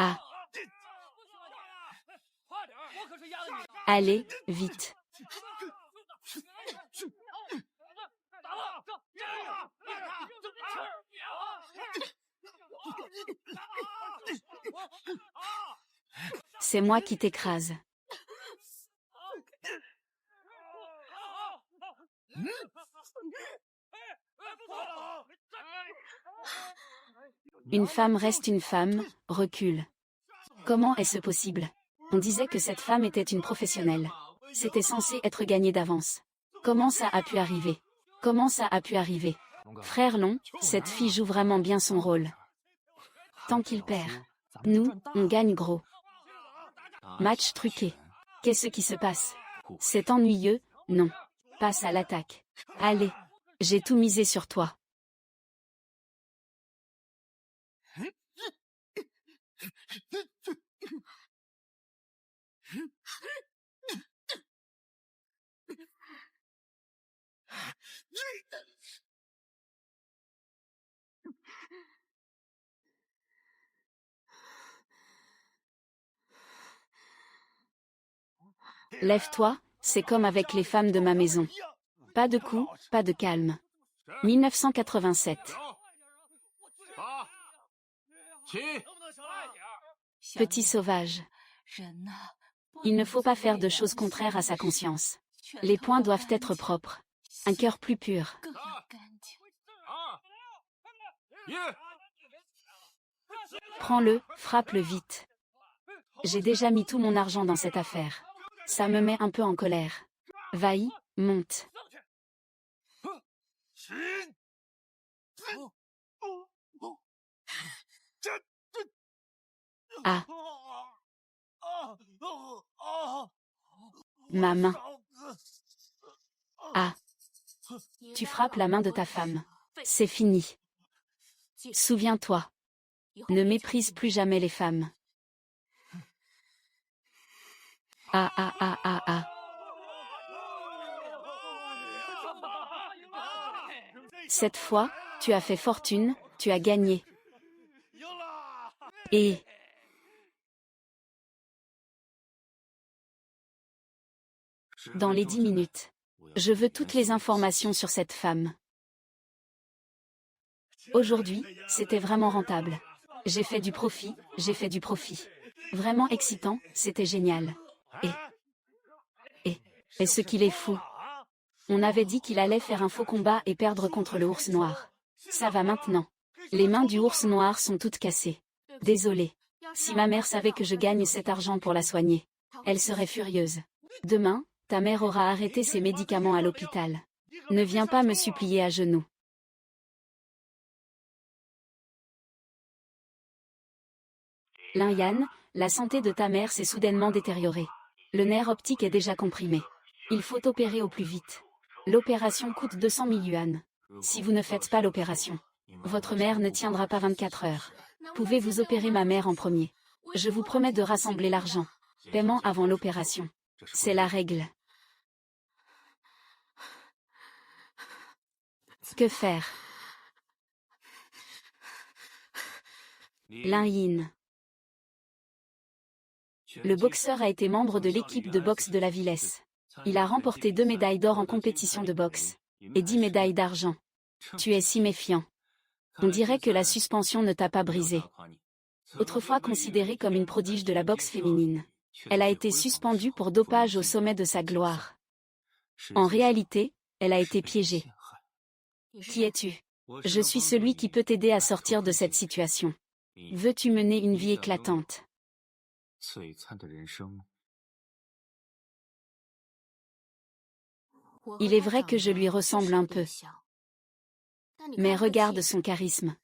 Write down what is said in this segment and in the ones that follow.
Ah. Allez, vite. C'est moi qui t'écrase. Une femme reste une femme, recule. Comment est-ce possible? On disait que cette femme était une professionnelle. C'était censé être gagné d'avance. Comment ça a pu arriver? Comment ça a pu arriver? Frère Long, cette fille joue vraiment bien son rôle. Tant qu'il perd. Nous, on gagne gros. Match truqué. Qu'est-ce qui se passe? C'est ennuyeux, non. Passe à l'attaque. Allez. J'ai tout misé sur toi. Lève-toi, c'est comme avec les femmes de ma maison. Pas de coups, pas de calme. 1987. Petit sauvage. Il ne faut pas faire de choses contraires à sa conscience. Les poings doivent être propres. Un cœur plus pur. Prends-le, frappe-le vite. J'ai déjà mis tout mon argent dans cette affaire. Ça me met un peu en colère. Vas-y, monte. Ah. Ma main. Ah. Tu frappes la main de ta femme. C'est fini. Souviens-toi. Ne méprise plus jamais les femmes. Ah ah ah ah ah. Cette fois, tu as fait fortune, tu as gagné. Et... Dans les 10 minutes. Je veux toutes les informations sur cette femme. Aujourd'hui, c'était vraiment rentable. J'ai fait du profit, j'ai fait du profit. Vraiment excitant, c'était génial. Et ce qu'il est fou. On avait dit qu'il allait faire un faux combat et perdre contre le ours noir. Ça va maintenant. Les mains du ours noir sont toutes cassées. Désolée. Si ma mère savait que je gagne cet argent pour la soigner, elle serait furieuse. Demain, ta mère aura arrêté ses médicaments à l'hôpital. Ne viens pas me supplier à genoux. Lin Yan, la santé de ta mère s'est soudainement détériorée. Le nerf optique est déjà comprimé. Il faut opérer au plus vite. L'opération coûte 200 000 yuan. Si vous ne faites pas l'opération, votre mère ne tiendra pas 24 heures. Pouvez-vous opérer ma mère en premier? Je vous promets de rassembler l'argent. Paiement avant l'opération. C'est la règle. Que faire? Lin Yin. Le boxeur a été membre de l'équipe de boxe de la Villesse. Il a remporté 2 médailles d'or en compétition de boxe. Et 10 médailles d'argent. Tu es si méfiant. On dirait que la suspension ne t'a pas brisé. Autrefois considérée comme une prodige de la boxe féminine, elle a été suspendue pour dopage au sommet de sa gloire. En réalité, elle a été piégée. Qui es-tu? Je suis celui qui peut t'aider à sortir de cette situation. Veux-tu mener une vie éclatante? Il est vrai que je lui ressemble un peu. Mais regarde son charisme.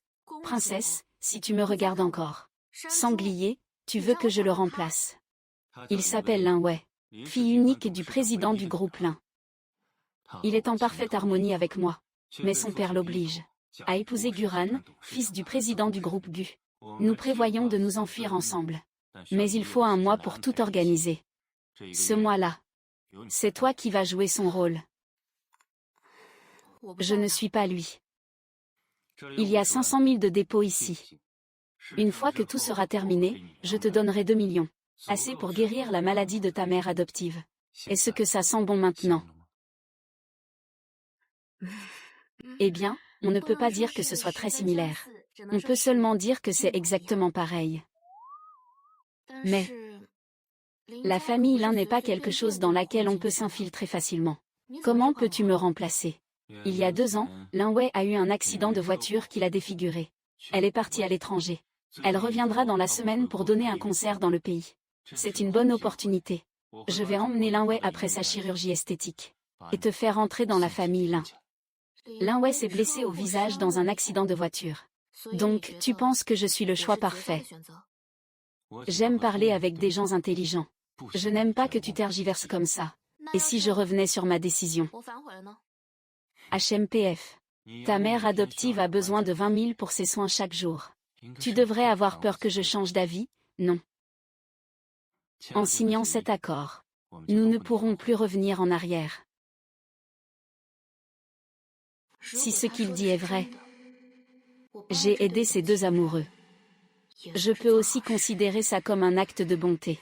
Princesse, si tu me regardes encore. Sanglier, tu veux que je le remplace. Il s'appelle Lin Wei, fille unique du président du groupe Lin. Il est en parfaite harmonie avec moi. Mais son père l'oblige à épouser Guran, fils du président du groupe Gu. Nous prévoyons de nous enfuir ensemble. Mais il faut un mois pour tout organiser. Ce mois-là, c'est toi qui vas jouer son rôle. Je ne suis pas lui. Il y a 500 000 de dépôt ici. Une fois que tout sera terminé, je te donnerai 2 millions. Assez pour guérir la maladie de ta mère adoptive. Est-ce que ça sent bon maintenant? Eh bien, on ne peut pas dire que ce soit très similaire. On peut seulement dire que c'est exactement pareil. Mais la famille Lin n'est pas quelque chose dans laquelle on peut s'infiltrer facilement. Comment peux-tu me remplacer? Il y a 2 ans, Lin Wei a eu un accident de voiture qui l'a défigurée. Elle est partie à l'étranger. Elle reviendra dans la semaine pour donner un concert dans le pays. C'est une bonne opportunité. Je vais emmener Lin Wei après sa chirurgie esthétique. Et te faire entrer dans la famille Lin. Lin Wei s'est blessé au visage dans un accident de voiture. Donc, tu penses que je suis le choix parfait? J'aime parler avec des gens intelligents. Je n'aime pas que tu tergiverses comme ça. Et si je revenais sur ma décision? HMPF. Ta mère adoptive a besoin de 20 000 pour ses soins chaque jour. Tu devrais avoir peur que je change d'avis, non? En signant cet accord, nous ne pourrons plus revenir en arrière. Si ce qu'il dit est vrai, j'ai aidé ces 2 amoureux. Je peux aussi considérer ça comme un acte de bonté.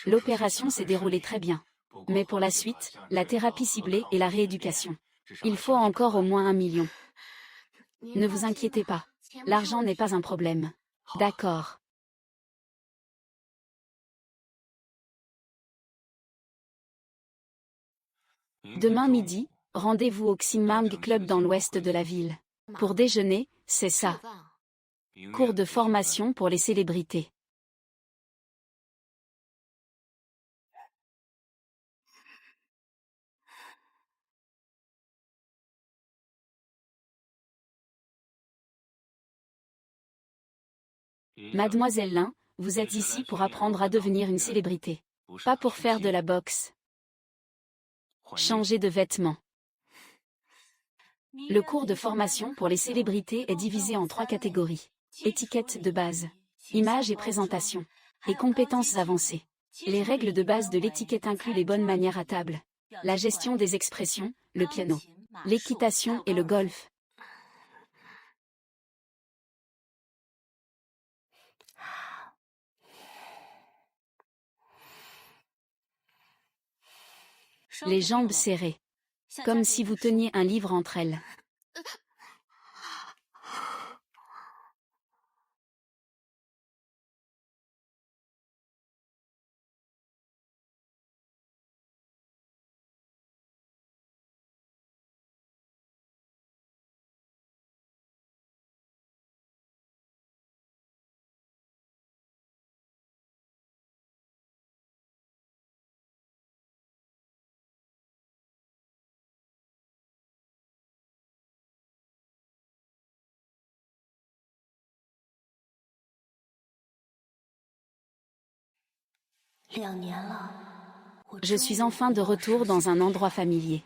L'opération s'est déroulée très bien. Mais pour la suite, la thérapie ciblée et la rééducation. Il faut encore au moins 1 million. Ne vous inquiétez pas. L'argent n'est pas un problème. D'accord. Demain midi, rendez-vous au Xinmang Club dans l'ouest de la ville. Pour déjeuner, c'est ça. Cours de formation pour les célébrités. Mademoiselle Lin, vous êtes ici pour apprendre à devenir une célébrité. Pas pour faire de la boxe. Changer de vêtements. Le cours de formation pour les célébrités est divisé en 3 catégories. Étiquette de base, image et présentation, et compétences avancées. Les règles de base de l'étiquette incluent les bonnes manières à table, la gestion des expressions, le piano, l'équitation et le golf. Les jambes serrées, comme si vous teniez un livre entre elles. Je suis enfin de retour dans un endroit familier.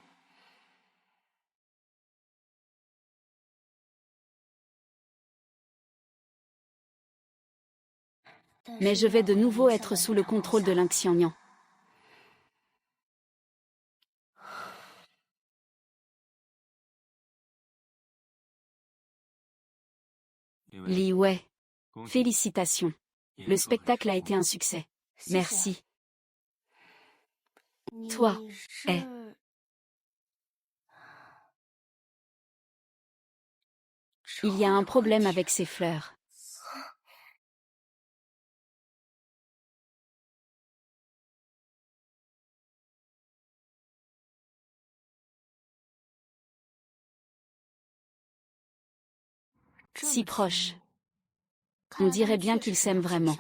Mais je vais de nouveau être sous le contrôle de Lin Xiangnian. Li Wei. Félicitations. Le spectacle a été un succès. Merci. Toi, il y a un problème avec ces fleurs. Si proches. On dirait bien qu'ils s'aiment vraiment.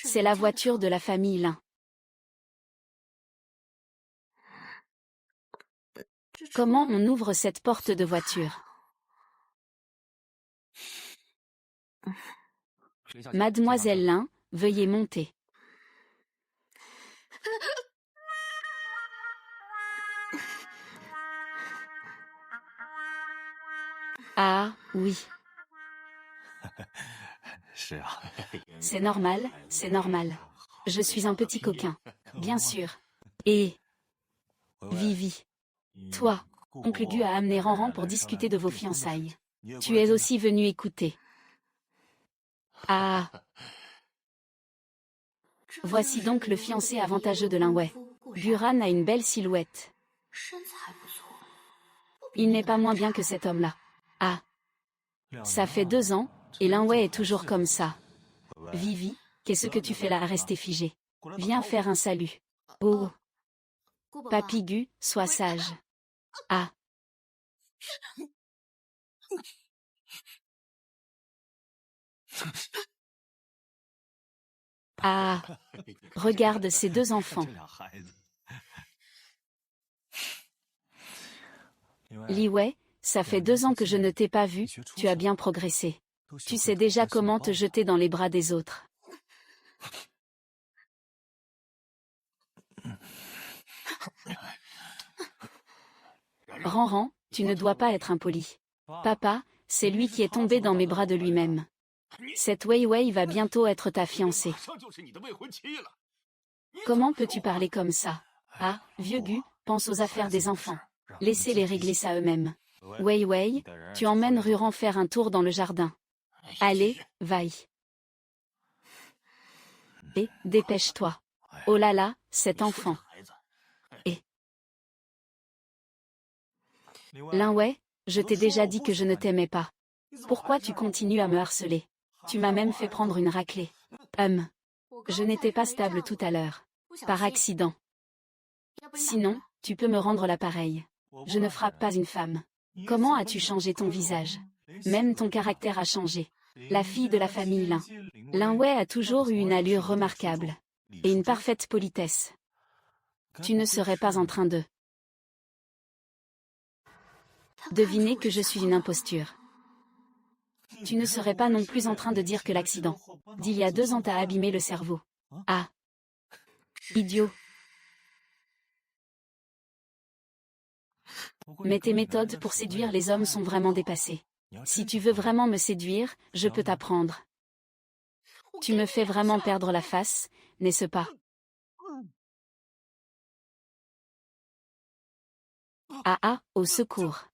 C'est la voiture de la famille Lin. Comment on ouvre cette porte de voiture? Mademoiselle Lin, veuillez monter. Ah, oui. C'est normal, c'est normal. Je suis un petit coquin. Bien sûr. Et Vivi. Toi, oncle Gu a amené Ranran pour discuter de vos fiançailles. Tu es aussi venu écouter. Ah. Voici donc le fiancé avantageux de Linwei. Buran a une belle silhouette. Il n'est pas moins bien que cet homme-là. Ah. Ça fait 2 ans, et Linwei est toujours comme ça. Vivi, qu'est-ce que tu fais là à rester figé? Viens faire un salut. Oh. Papy Gu, sois sage. Ah. Ah. Regarde ces 2 enfants. Li Wei, ça fait 2 ans que je ne t'ai pas vu, tu as bien progressé. Tu sais déjà comment te jeter dans les bras des autres. Ranran, tu ne dois pas être impoli. Papa, c'est lui qui est tombé dans mes bras de lui-même. Cette Wei Wei va bientôt être ta fiancée. Comment peux-tu parler comme ça? Ah, vieux Gu, pense aux affaires des enfants. Laissez-les régler ça eux-mêmes. Wei Wei, tu emmènes Ruran faire un tour dans le jardin. Allez, vaille. Et, dépêche-toi. Oh là là, cet enfant. Et Linwei, je t'ai déjà dit que je ne t'aimais pas. Pourquoi tu continues à me harceler? Tu m'as même fait prendre une raclée. Je n'étais pas stable tout à l'heure. Par accident. Sinon, tu peux me rendre l'appareil. Je ne frappe pas une femme. Comment as-tu changé ton visage? Même ton caractère a changé. La fille de la famille Lin. Linwei a toujours eu une allure remarquable. Et une parfaite politesse. Tu ne serais pas en train de deviner que je suis une imposture. Tu ne serais pas non plus en train de dire que l'accident d'il y a 2 ans t'a abîmé le cerveau. Ah. Idiot. Mais tes méthodes pour séduire les hommes sont vraiment dépassées. Si tu veux vraiment me séduire, je peux t'apprendre. Tu me fais vraiment perdre la face, n'est-ce pas? Ah ah, au secours.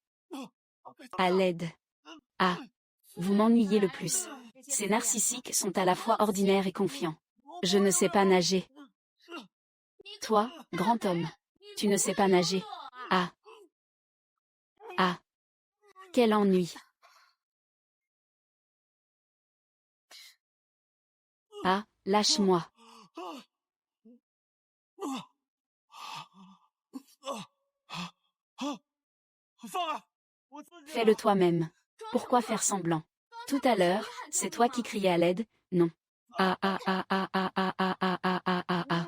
À l'aide. Ah. Vous m'ennuyez le plus. Ces narcissiques sont à la fois ordinaires et confiants. Je ne sais pas nager. Toi, grand homme. Tu ne sais pas nager. Ah. Ah. Quel ennui. Ah, lâche-moi. Fais-le toi-même. Pourquoi faire semblant? Tout à l'heure, c'est toi qui criais à l'aide, non? Ah ah ah ah ah ah ah ah ah ah ah ah.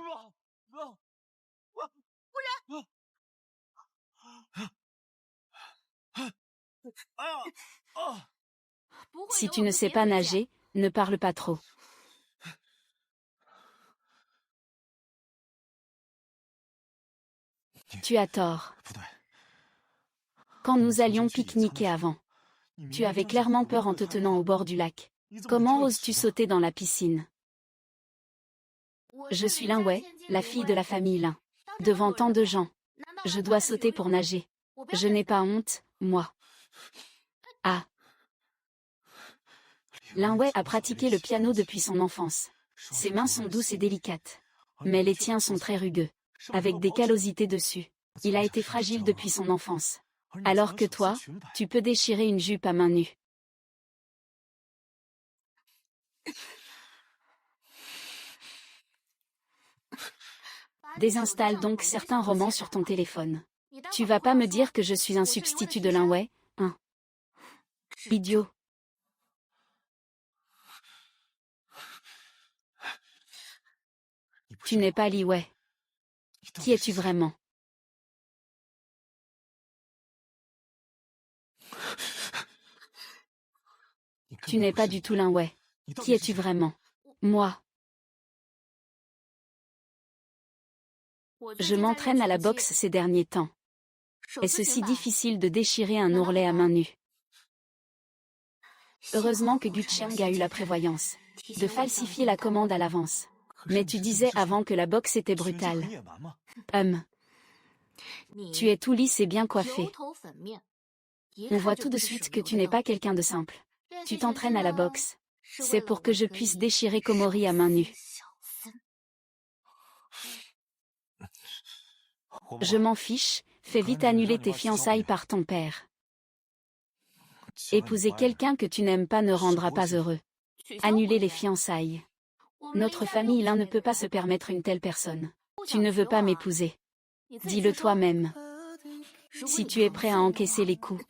Si tu ne sais pas nager, ne parle pas trop. Tu as tort. Quand nous allions pique-niquer avant, tu avais clairement peur en te tenant au bord du lac. Comment oses-tu sauter dans la piscine? Je suis Linwei, la fille de la famille Lin. Devant tant de gens. Je dois sauter pour nager. Je n'ai pas honte, moi. Ah. Linwei a pratiqué le piano depuis son enfance. Ses mains sont douces et délicates. Mais les tiens sont très rugueux. Avec des callosités dessus. Il a été fragile depuis son enfance. Alors que toi, tu peux déchirer une jupe à main nue. Désinstalle donc certains romans sur ton téléphone. Tu vas pas me dire que je suis un substitut de Linwei, hein? Idiot. Tu n'es pas Li Wei. Qui es-tu vraiment? Tu n'es pas du tout Linwei. Qui es-tu vraiment? Moi. Je m'entraîne à la boxe ces derniers temps. Est-ce si difficile de déchirer un ourlet à main nue? Heureusement que Gu Cheng a eu la prévoyance de falsifier la commande à l'avance. Mais tu disais avant que la boxe était brutale. Tu es tout lisse et bien coiffé. On voit tout de suite que tu n'es pas quelqu'un de simple. Tu t'entraînes à la boxe. C'est pour que je puisse déchirer Komori à main nue. Je m'en fiche, fais vite annuler tes fiançailles par ton père. Épouser quelqu'un que tu n'aimes pas ne rendra pas heureux. Annuler les fiançailles. Notre famille l'un ne peut pas se permettre une telle personne. Tu ne veux pas m'épouser. Dis-le toi-même. Si tu es prêt à encaisser les coups.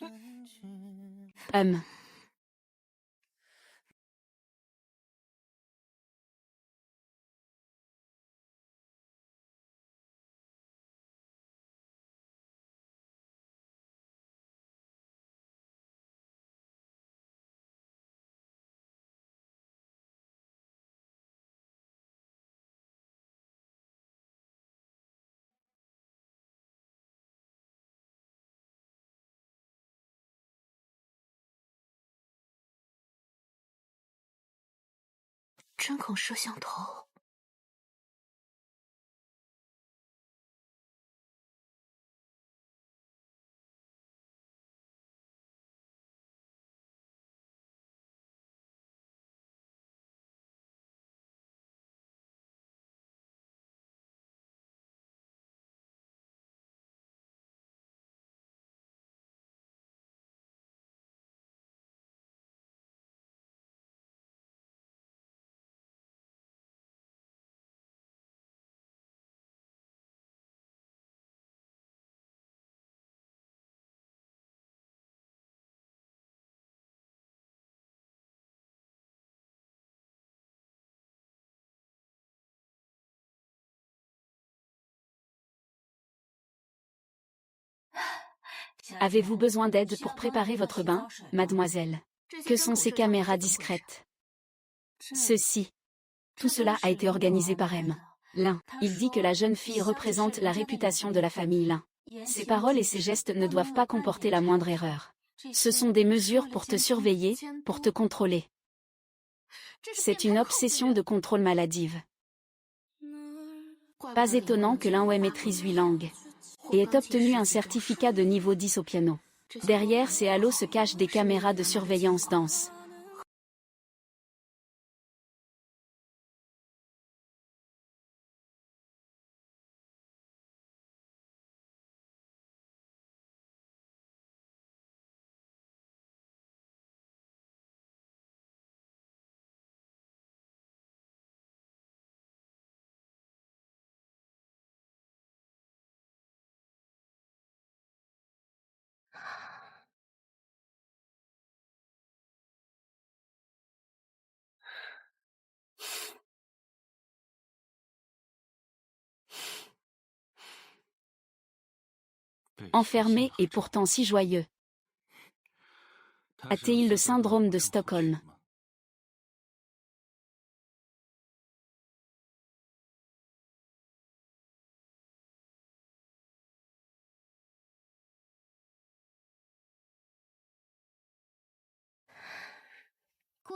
Avez-vous besoin d'aide pour préparer votre bain, mademoiselle? Que sont ces caméras discrètes? Tout cela a été organisé par M. Lin. Il dit que la jeune fille représente la réputation de la famille Lin. Ses paroles et ses gestes ne doivent pas comporter la moindre erreur. Ce sont des mesures pour te surveiller, pour te contrôler. C'est une obsession de contrôle maladive. Pas étonnant que Lin Wei maîtrise 8 langues et ait obtenu un certificat de niveau 10 au piano. Derrière ces halos se cachent des caméras de surveillance dense. Enfermé et pourtant si joyeux. A-t-il le syndrome de Stockholm?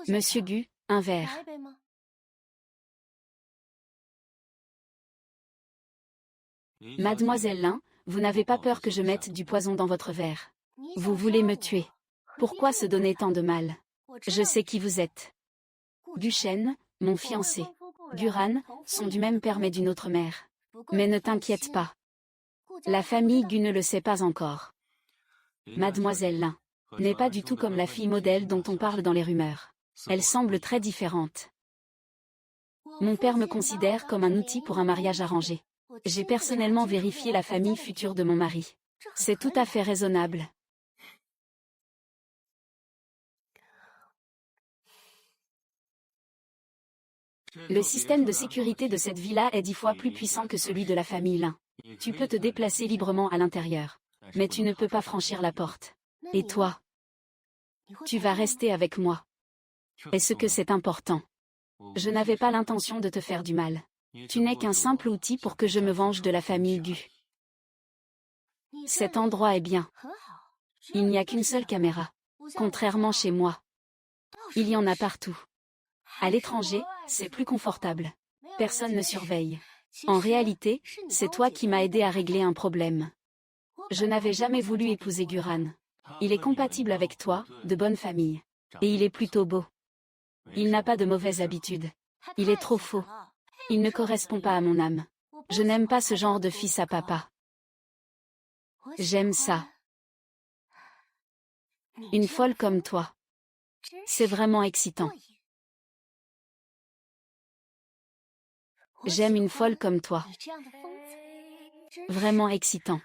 Monsieur Gu, un verre. Mademoiselle Lin, vous n'avez pas peur que je mette du poison dans votre verre? Vous voulez me tuer? Pourquoi se donner tant de mal? Je sais qui vous êtes. Gu Shen, mon fiancé. Guran, sont du même père mais d'une autre mère. Mais ne t'inquiète pas. La famille Gu ne le sait pas encore. Mademoiselle Lin n'est pas du tout comme la fille modèle dont on parle dans les rumeurs. Elle semble très différente. Mon père me considère comme un outil pour un mariage arrangé. J'ai personnellement vérifié la famille future de mon mari. C'est tout à fait raisonnable. Le système de sécurité de cette villa est 10 fois plus puissant que celui de la famille Lin. Tu peux te déplacer librement à l'intérieur. Mais tu ne peux pas franchir la porte. Et toi? Tu vas rester avec moi. Est-ce que c'est important? Je n'avais pas l'intention de te faire du mal. Tu n'es qu'un simple outil pour que je me venge de la famille Gu. Cet endroit est bien. Il n'y a qu'une seule caméra. Contrairement chez moi. Il y en a partout. À l'étranger, c'est plus confortable. Personne ne surveille. En réalité, c'est toi qui m'as aidé à régler un problème. Je n'avais jamais voulu épouser Guran. Il est compatible avec toi, de bonne famille. Et il est plutôt beau. Il n'a pas de mauvaises habitudes. Il est trop faux. Il ne correspond pas à mon âme. Je n'aime pas ce genre de fils à papa. J'aime ça. Une folle comme toi. C'est vraiment excitant. J'aime une folle comme toi. Vraiment excitant.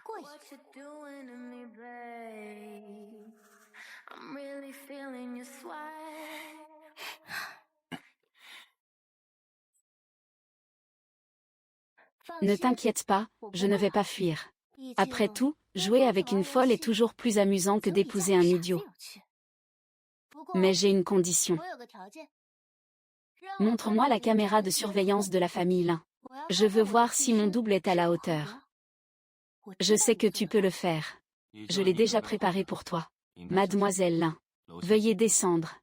Ne t'inquiète pas, je ne vais pas fuir. Après tout, jouer avec une folle est toujours plus amusant que d'épouser un idiot. Mais j'ai une condition. Montre-moi la caméra de surveillance de la famille Lin. Je veux voir si mon double est à la hauteur. Je sais que tu peux le faire. Je l'ai déjà préparé pour toi. Mademoiselle Lin. Veuillez descendre.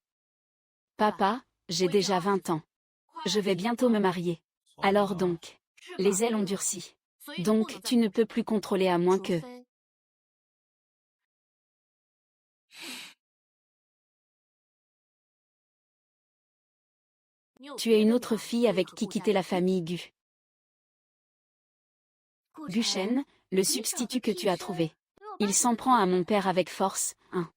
Papa, j'ai déjà 20 ans. Je vais bientôt me marier. Alors donc, les ailes ont durci. Donc tu ne peux plus contrôler à moins que... Tu es une autre fille avec qui quitter la famille Gu. Guchen, le substitut que tu as trouvé. Il s'en prend à mon père avec force, hein.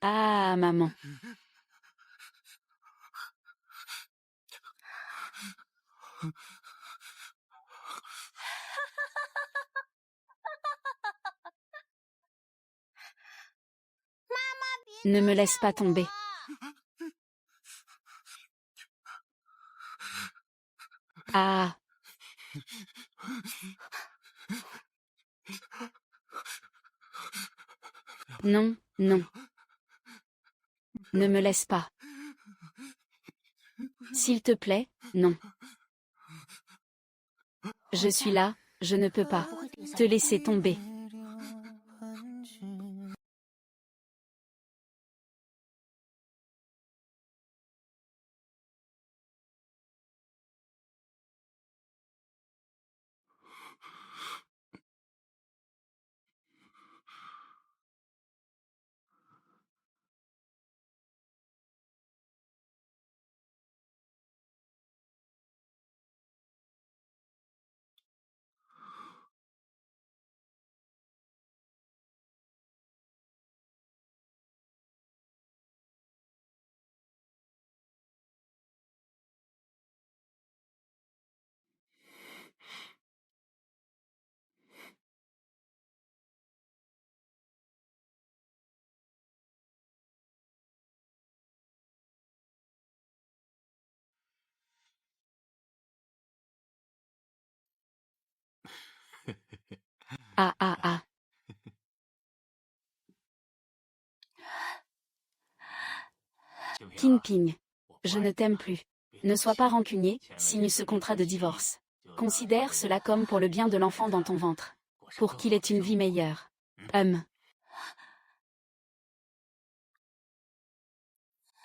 Ah, maman. Ne me laisse pas tomber. Ah. Non, non. Ne me laisse pas. S'il te plaît, non. Je suis là, je ne peux pas te laisser tomber. Ah ah ah. Kingping. Je ne t'aime plus. Ne sois pas rancunier, signe ce contrat de divorce. Considère cela comme pour le bien de l'enfant dans ton ventre. Pour qu'il ait une vie meilleure.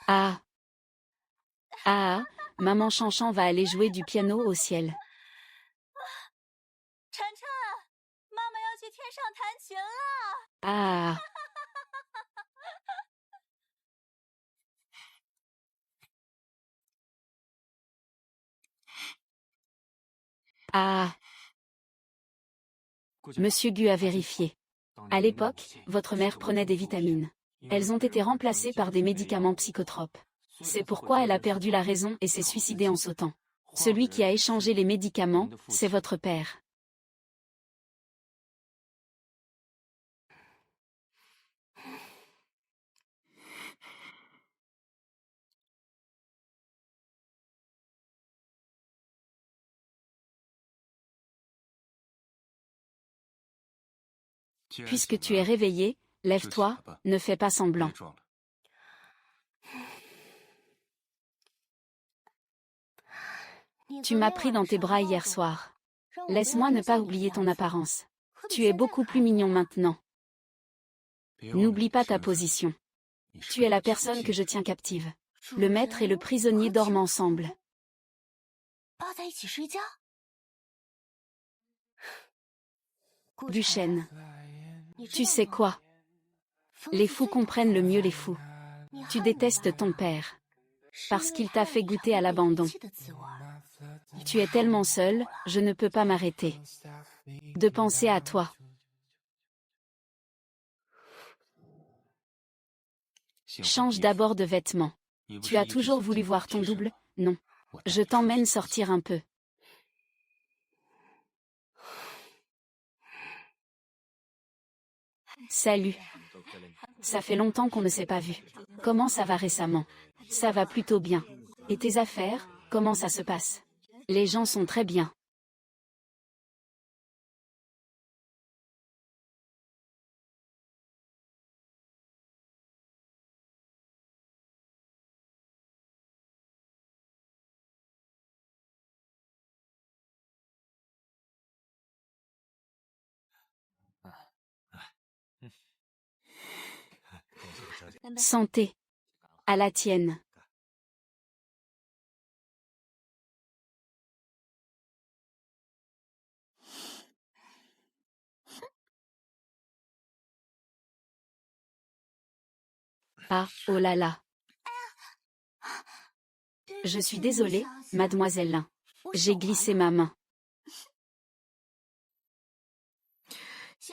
Ah. Ah, maman Chanchan va aller jouer du piano au ciel. Ah. Ah. Monsieur Gu a vérifié. À l'époque, votre mère prenait des vitamines. Elles ont été remplacées par des médicaments psychotropes. C'est pourquoi elle a perdu la raison et s'est suicidée en sautant. Celui qui a échangé les médicaments, c'est votre père. Puisque tu es réveillé, lève-toi, ne fais pas semblant. Tu m'as pris dans tes bras hier soir. Laisse-moi ne pas oublier ton apparence. Tu es beaucoup plus mignon maintenant. N'oublie pas ta position. Tu es la personne que je tiens captive. Le maître et le prisonnier dorment ensemble. Duchesne. Tu sais quoi? Les fous comprennent le mieux les fous. Tu détestes ton père. Parce qu'il t'a fait goûter à l'abandon. Tu es tellement seul, je ne peux pas m'arrêter de penser à toi. Change d'abord de vêtements. Tu as toujours voulu voir ton double, non? Je t'emmène sortir un peu. Salut. Ça fait longtemps qu'on ne s'est pas vu. Comment ça va récemment? Ça va plutôt bien. Et tes affaires, comment ça se passe? Les gens sont très bien. Santé. À la tienne. Ah, oh là là. Je suis désolée, mademoiselle Lin. J'ai glissé ma main.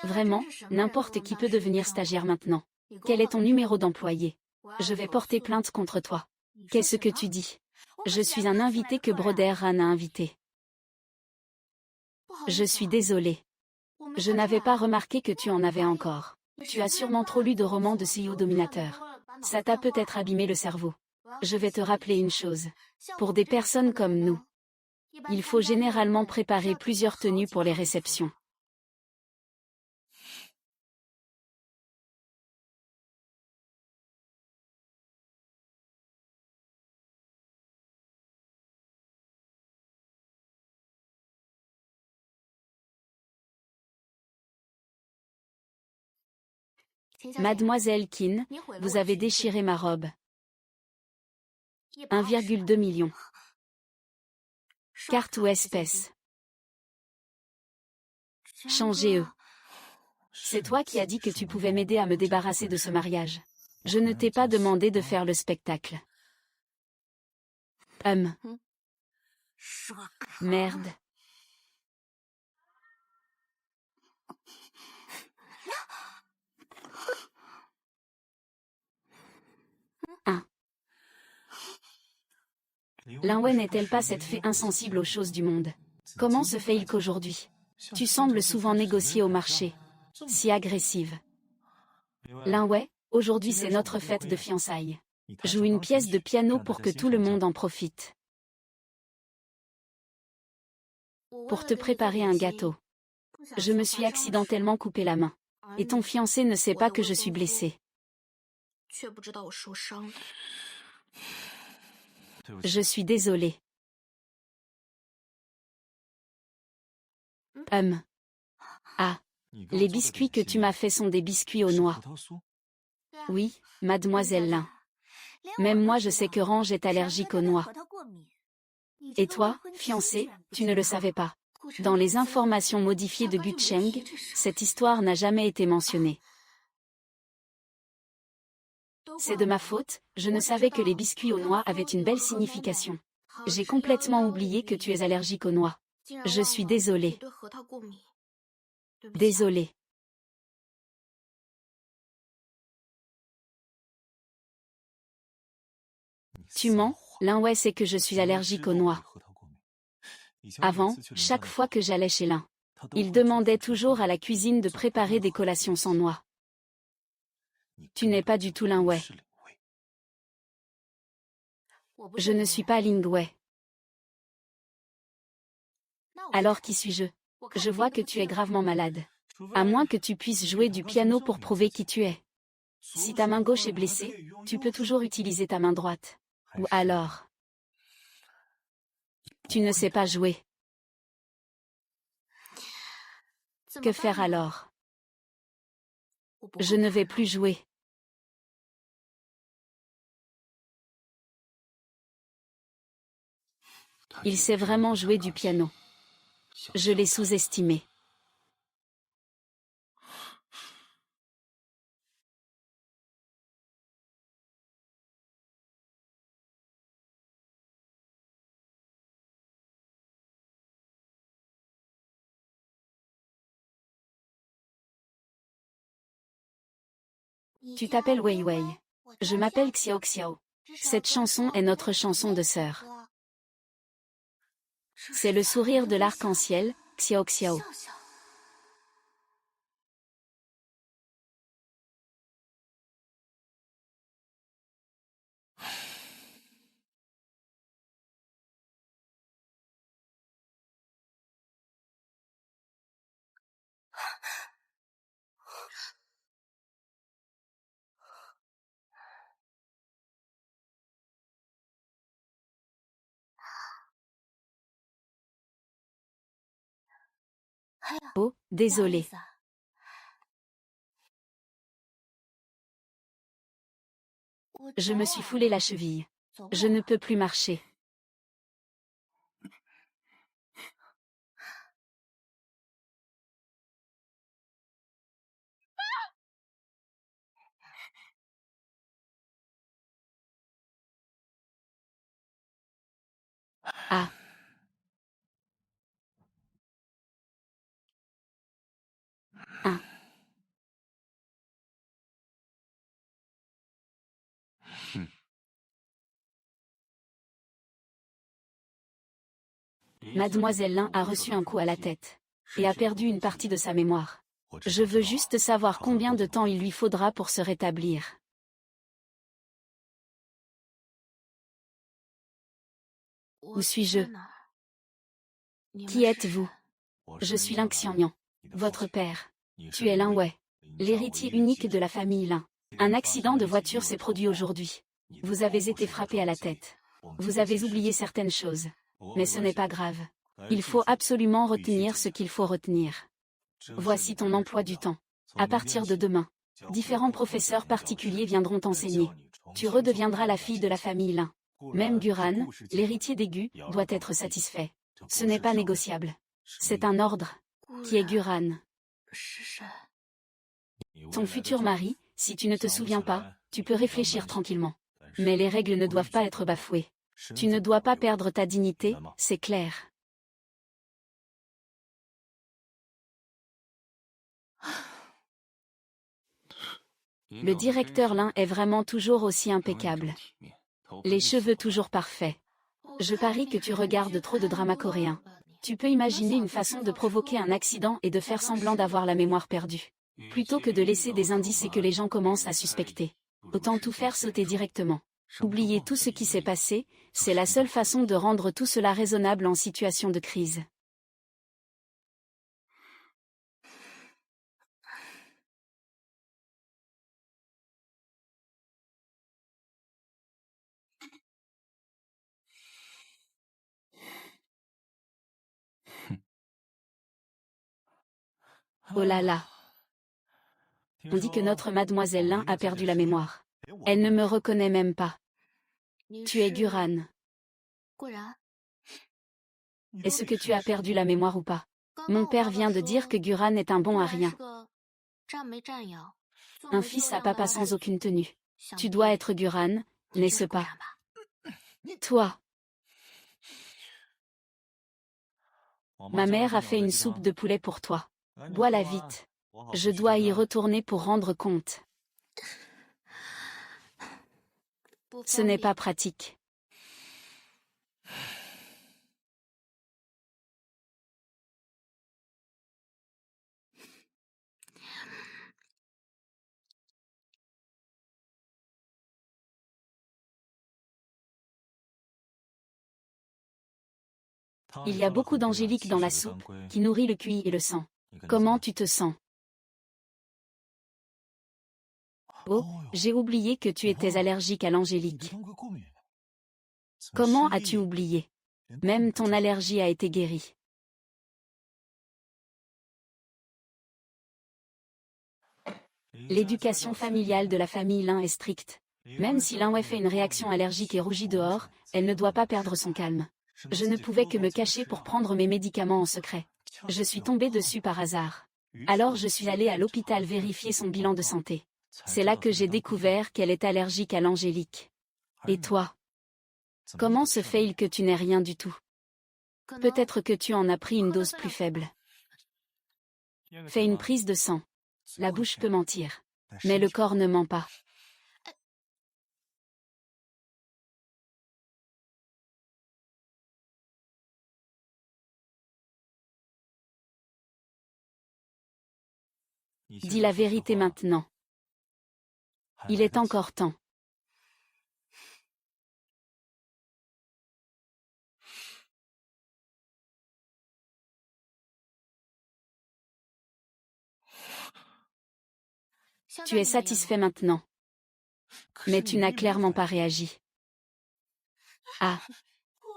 Vraiment, n'importe qui peut devenir stagiaire maintenant. Quel est ton numéro d'employé? Je vais porter plainte contre toi. Qu'est-ce que tu dis? Je suis un invité que Broder-Han a invité. Je suis désolée. Je n'avais pas remarqué que tu en avais encore. Tu as sûrement trop lu de romans de CEO dominateurs. Ça t'a peut-être abîmé le cerveau. Je vais te rappeler une chose. Pour des personnes comme nous, il faut généralement préparer plusieurs tenues pour les réceptions. Mademoiselle Qin, vous avez déchiré ma robe. 1,2 million. Carte ou espèce? Changez-eux. C'est toi qui as dit que tu pouvais m'aider à me débarrasser de ce mariage. Je ne t'ai pas demandé de faire le spectacle. Merde. Linway n'est-elle pas cette fée insensible aux choses du monde? Comment se fait-il qu'aujourd'hui, tu sembles souvent négocier au marché, si agressive? Linway, aujourd'hui c'est notre fête de fiançailles. Joue une pièce de piano pour que tout le monde en profite. Pour te préparer un gâteau. Je me suis accidentellement coupé la main. Et ton fiancé ne sait pas que je suis blessée. Je suis désolée. Ah. Les biscuits que tu m'as fait sont des biscuits aux noix. Oui, mademoiselle Lin. Même moi je sais que Range est allergique aux noix. Et toi, fiancé, tu ne le savais pas. Dans les informations modifiées de Gucheng, cette histoire n'a jamais été mentionnée. C'est de ma faute, je ne savais que les biscuits aux noix avaient une belle signification. J'ai complètement oublié que tu es allergique aux noix. Je suis désolée. Désolée. Tu mens, Linway sait que je suis allergique aux noix. Avant, chaque fois que j'allais chez l'un, il demandait toujours à la cuisine de préparer des collations sans noix. Tu n'es pas du tout Lin Wei. Je ne suis pas Ling Wei. Alors qui suis-je? Je vois que tu es gravement malade. À moins que tu puisses jouer du piano pour prouver qui tu es. Si ta main gauche est blessée, tu peux toujours utiliser ta main droite. Ou alors, tu ne sais pas jouer. Que faire alors? Je ne vais plus jouer. Il sait vraiment jouer du piano. Je l'ai sous-estimé. Tu t'appelles Wei Wei. Je m'appelle Xiao Xiao. Cette chanson est notre chanson de sœur. C'est le sourire de l'arc-en-ciel, Xiao Xiao. Oh, désolé. Je me suis foulé la cheville. Je ne peux plus marcher. Ah. Ah. Mademoiselle Lin a reçu un coup à la tête. Et a perdu une partie de sa mémoire. Je veux juste savoir combien de temps il lui faudra pour se rétablir. Où suis-je? Qui êtes-vous? Je suis Lin Xiangnian, votre père. Tu es Lin Wei, l'héritier unique de la famille Lin. Un accident de voiture s'est produit aujourd'hui. Vous avez été frappé à la tête. Vous avez oublié certaines choses. Mais ce n'est pas grave. Il faut absolument retenir ce qu'il faut retenir. Voici ton emploi du temps. À partir de demain, différents professeurs particuliers viendront t'enseigner. Tu redeviendras la fille de la famille Lin. Même Guran, l'héritier d'Aigu, doit être satisfait. Ce n'est pas négociable. C'est un ordre. Qui est Guran? Ton futur mari, si tu ne te souviens pas, tu peux réfléchir tranquillement. Mais les règles ne doivent pas être bafouées. Tu ne dois pas perdre ta dignité, c'est clair. Le directeur Lin est vraiment toujours aussi impeccable. Les cheveux toujours parfaits. Je parie que tu regardes trop de dramas coréens. Tu peux imaginer une façon de provoquer un accident et de faire semblant d'avoir la mémoire perdue. Plutôt que de laisser des indices et que les gens commencent à suspecter. Autant tout faire sauter directement. Oublier tout ce qui s'est passé, c'est la seule façon de rendre tout cela raisonnable en situation de crise. Oh là là. On dit que notre mademoiselle Lin a perdu la mémoire. Elle ne me reconnaît même pas. Tu es Guran. Est-ce que tu as perdu la mémoire ou pas? Mon père vient de dire que Guran est un bon à rien. Un fils à papa sans aucune tenue. Tu dois être Guran, n'est-ce pas? Toi. Ma mère a fait une soupe de poulet pour toi. Bois-la vite. Je dois y retourner pour rendre compte. Ce n'est pas pratique. Il y a beaucoup d'angélique dans la soupe, qui nourrit le QI et le sang. Comment tu te sens? Oh, j'ai oublié que tu étais allergique à l'angélique. Comment as-tu oublié? Même ton allergie a été guérie. L'éducation familiale de la famille Lin est stricte. Même si Lin Wei fait une réaction allergique et rougit dehors, elle ne doit pas perdre son calme. Je ne pouvais que me cacher pour prendre mes médicaments en secret. Je suis tombée dessus par hasard. Alors je suis allée à l'hôpital vérifier son bilan de santé. C'est là que j'ai découvert qu'elle est allergique à l'angélique. Et toi? Comment se fait-il que tu n'aies rien du tout? Peut-être que tu en as pris une dose plus faible. Fais une prise de sang. La bouche peut mentir. Mais le corps ne ment pas. Dis la vérité maintenant. Il est encore temps. Tu es satisfait maintenant. Mais tu n'as clairement pas réagi. Ah.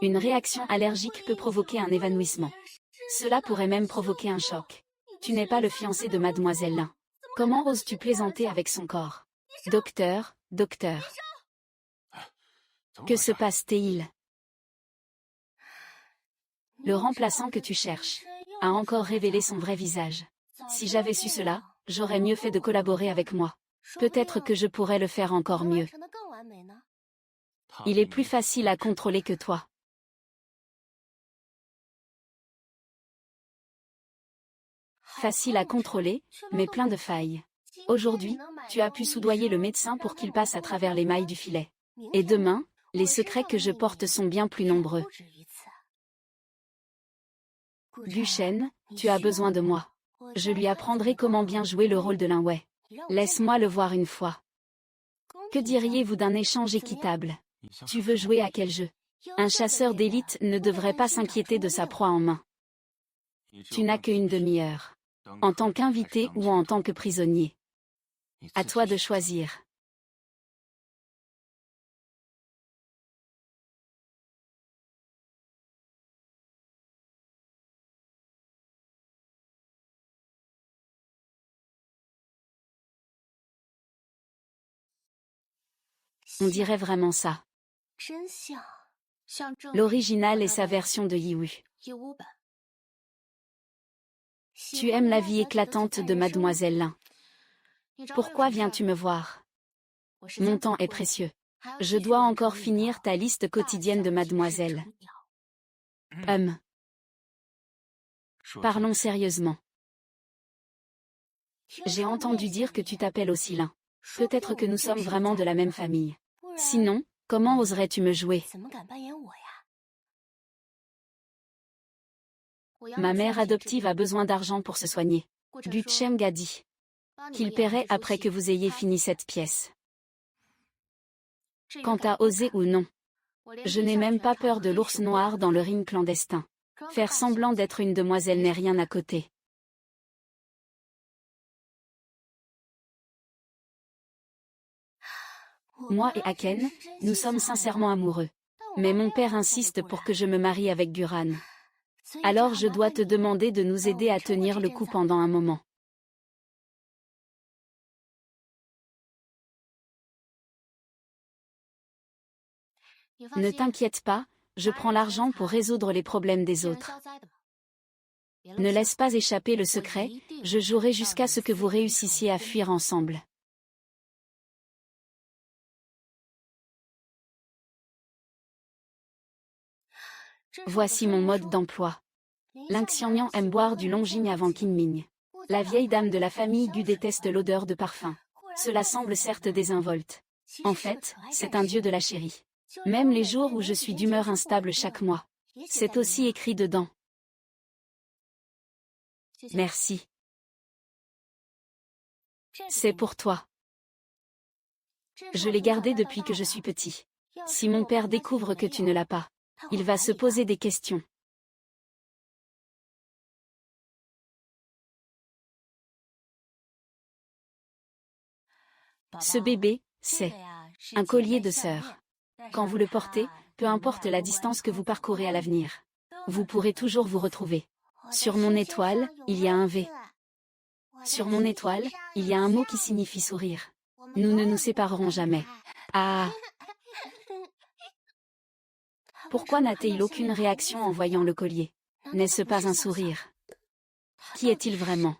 Une réaction allergique peut provoquer un évanouissement. Cela pourrait même provoquer un choc. Tu n'es pas le fiancé de Mademoiselle Lin. Comment oses-tu plaisanter avec son corps? Docteur, docteur. Que se passe-t-il? Le remplaçant que tu cherches a encore révélé son vrai visage. Si j'avais su cela, j'aurais mieux fait de collaborer avec moi. Peut-être que je pourrais le faire encore mieux. Il est plus facile à contrôler que toi. Facile à contrôler, mais plein de failles. Aujourd'hui, tu as pu soudoyer le médecin pour qu'il passe à travers les mailles du filet. Et demain, les secrets que je porte sont bien plus nombreux. Guchen, tu as besoin de moi. Je lui apprendrai comment bien jouer le rôle de Lin Wei. Laisse-moi le voir une fois. Que diriez-vous d'un échange équitable? Tu veux jouer à quel jeu? Un chasseur d'élite ne devrait pas s'inquiéter de sa proie en main. Tu n'as qu'une demi-heure. En tant qu'invité ou en tant que prisonnier. À toi de choisir. On dirait vraiment ça. L'original est sa version de Yiwu. Tu aimes la vie éclatante de Mademoiselle Lin. Pourquoi viens-tu me voir? Mon temps est précieux. Je dois encore finir ta liste quotidienne de Mademoiselle. Parlons sérieusement. J'ai entendu dire que tu t'appelles aussi Lin. Peut-être que nous sommes vraiment de la même famille. Sinon, comment oserais-tu me jouer? Ma mère adoptive a besoin d'argent pour se soigner. Guchen a dit qu'il paierait après que vous ayez fini cette pièce. Quant à oser ou non, je n'ai même pas peur de l'ours noir dans le ring clandestin. Faire semblant d'être une demoiselle n'est rien à côté. Moi et Aken, nous sommes sincèrement amoureux. Mais mon père insiste pour que je me marie avec Guran. Alors je dois te demander de nous aider à tenir le coup pendant un moment. Ne t'inquiète pas, je prends l'argent pour résoudre les problèmes des autres. Ne laisse pas échapper le secret, je jouerai jusqu'à ce que vous réussissiez à fuir ensemble. Voici mon mode d'emploi. Ling Xiangnian aime boire du Longjing avant Qingming. La vieille dame de la famille Gu déteste l'odeur de parfum. Cela semble certes désinvolte. En fait, c'est un dieu de la chérie. Même les jours où je suis d'humeur instable chaque mois. C'est aussi écrit dedans. Merci. C'est pour toi. Je l'ai gardé depuis que je suis petit. Si mon père découvre que tu ne l'as pas, il va se poser des questions. Ce bébé, c'est un collier de sœur. Quand vous le portez, peu importe la distance que vous parcourez à l'avenir, vous pourrez toujours vous retrouver. Sur mon étoile, il y a un V. Sur mon étoile, il y a un mot qui signifie sourire. Nous ne nous séparerons jamais. Ah! Pourquoi n'a-t-il aucune réaction en voyant le collier? N'est-ce pas un sourire? Qui est-il vraiment?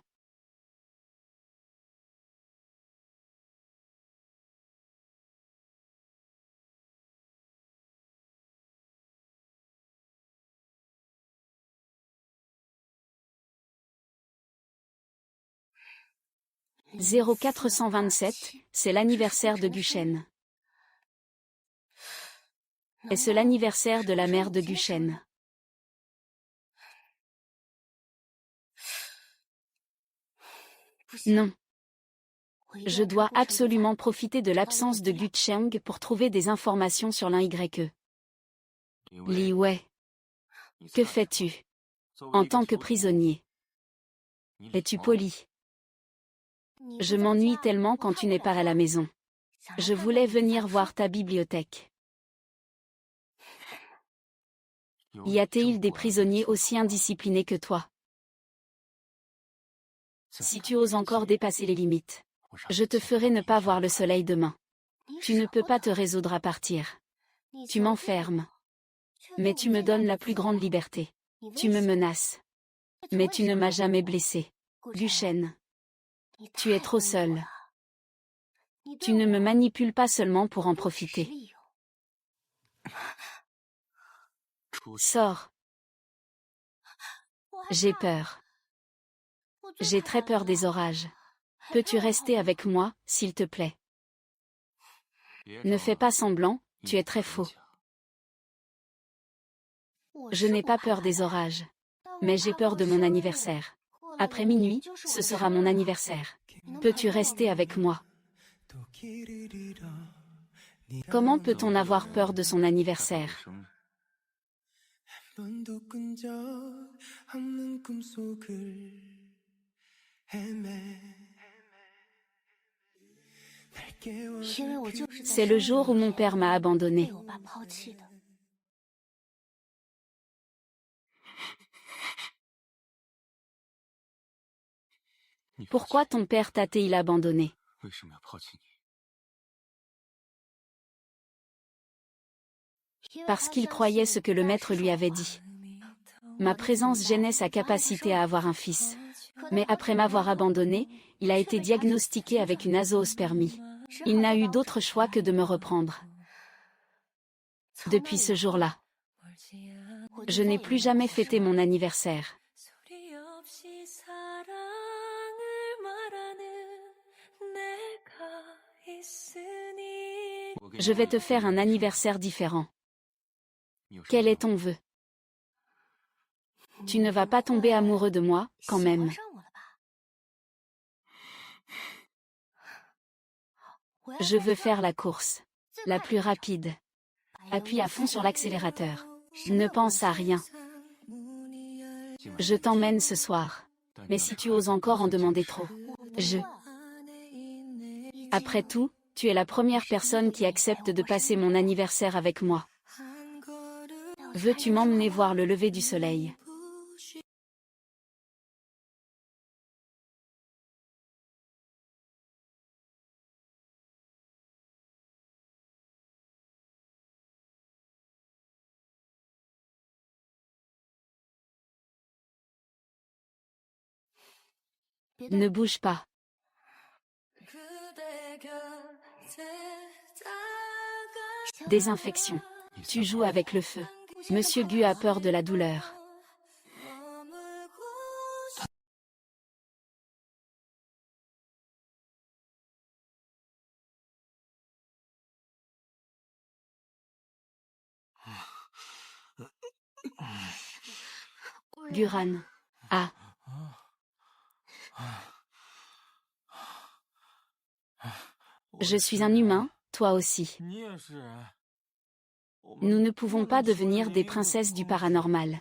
« 0427, c'est l'anniversaire de Guchen. Est-ce l'anniversaire de la mère de Guchen? Non. Je dois absolument profiter de l'absence de Gucheng pour trouver des informations sur l'Y. Li Wei. Que fais-tu en tant que prisonnier? Es-tu poli? Je m'ennuie tellement quand tu n'es pas à la maison. Je voulais venir voir ta bibliothèque. Y a-t-il des prisonniers aussi indisciplinés que toi? Si tu oses encore dépasser les limites, je te ferai ne pas voir le soleil demain. Tu ne peux pas te résoudre à partir. Tu m'enfermes. Mais tu me donnes la plus grande liberté. Tu me menaces. Mais tu ne m'as jamais blessé. Guchen. Tu es trop seul. Tu ne me manipules pas seulement pour en profiter. Sors. J'ai peur. J'ai très peur des orages. Peux-tu rester avec moi, s'il te plaît? Ne fais pas semblant, tu es très faux. Je n'ai pas peur des orages. Mais j'ai peur de mon anniversaire. Après minuit, ce sera mon anniversaire. Peux-tu rester avec moi? Comment peut-on avoir peur de son anniversaire? C'est le jour où mon père m'a abandonné. Pourquoi ton père t'a-t-il abandonné? Parce qu'il croyait ce que le maître lui avait dit. Ma présence gênait sa capacité à avoir un fils. Mais après m'avoir abandonné, il a été diagnostiqué avec une azoospermie. Il n'a eu d'autre choix que de me reprendre. Depuis ce jour-là, je n'ai plus jamais fêté mon anniversaire. Je vais te faire un anniversaire différent. Quel est ton vœu? Tu ne vas pas tomber amoureux de moi, quand même. Je veux faire la course. La plus rapide. Appuie à fond sur l'accélérateur. Ne pense à rien. Je t'emmène ce soir. Mais si tu oses encore en demander trop, Après tout, tu es la première personne qui accepte de passer mon anniversaire avec moi. Veux-tu m'emmener voir le lever du soleil? Ne bouge pas. Désinfection. Tu joues avec le feu. Monsieur Gu a peur de la douleur. Guran. Ah. Je suis un humain, toi aussi. Nous ne pouvons pas devenir des princesses du paranormal.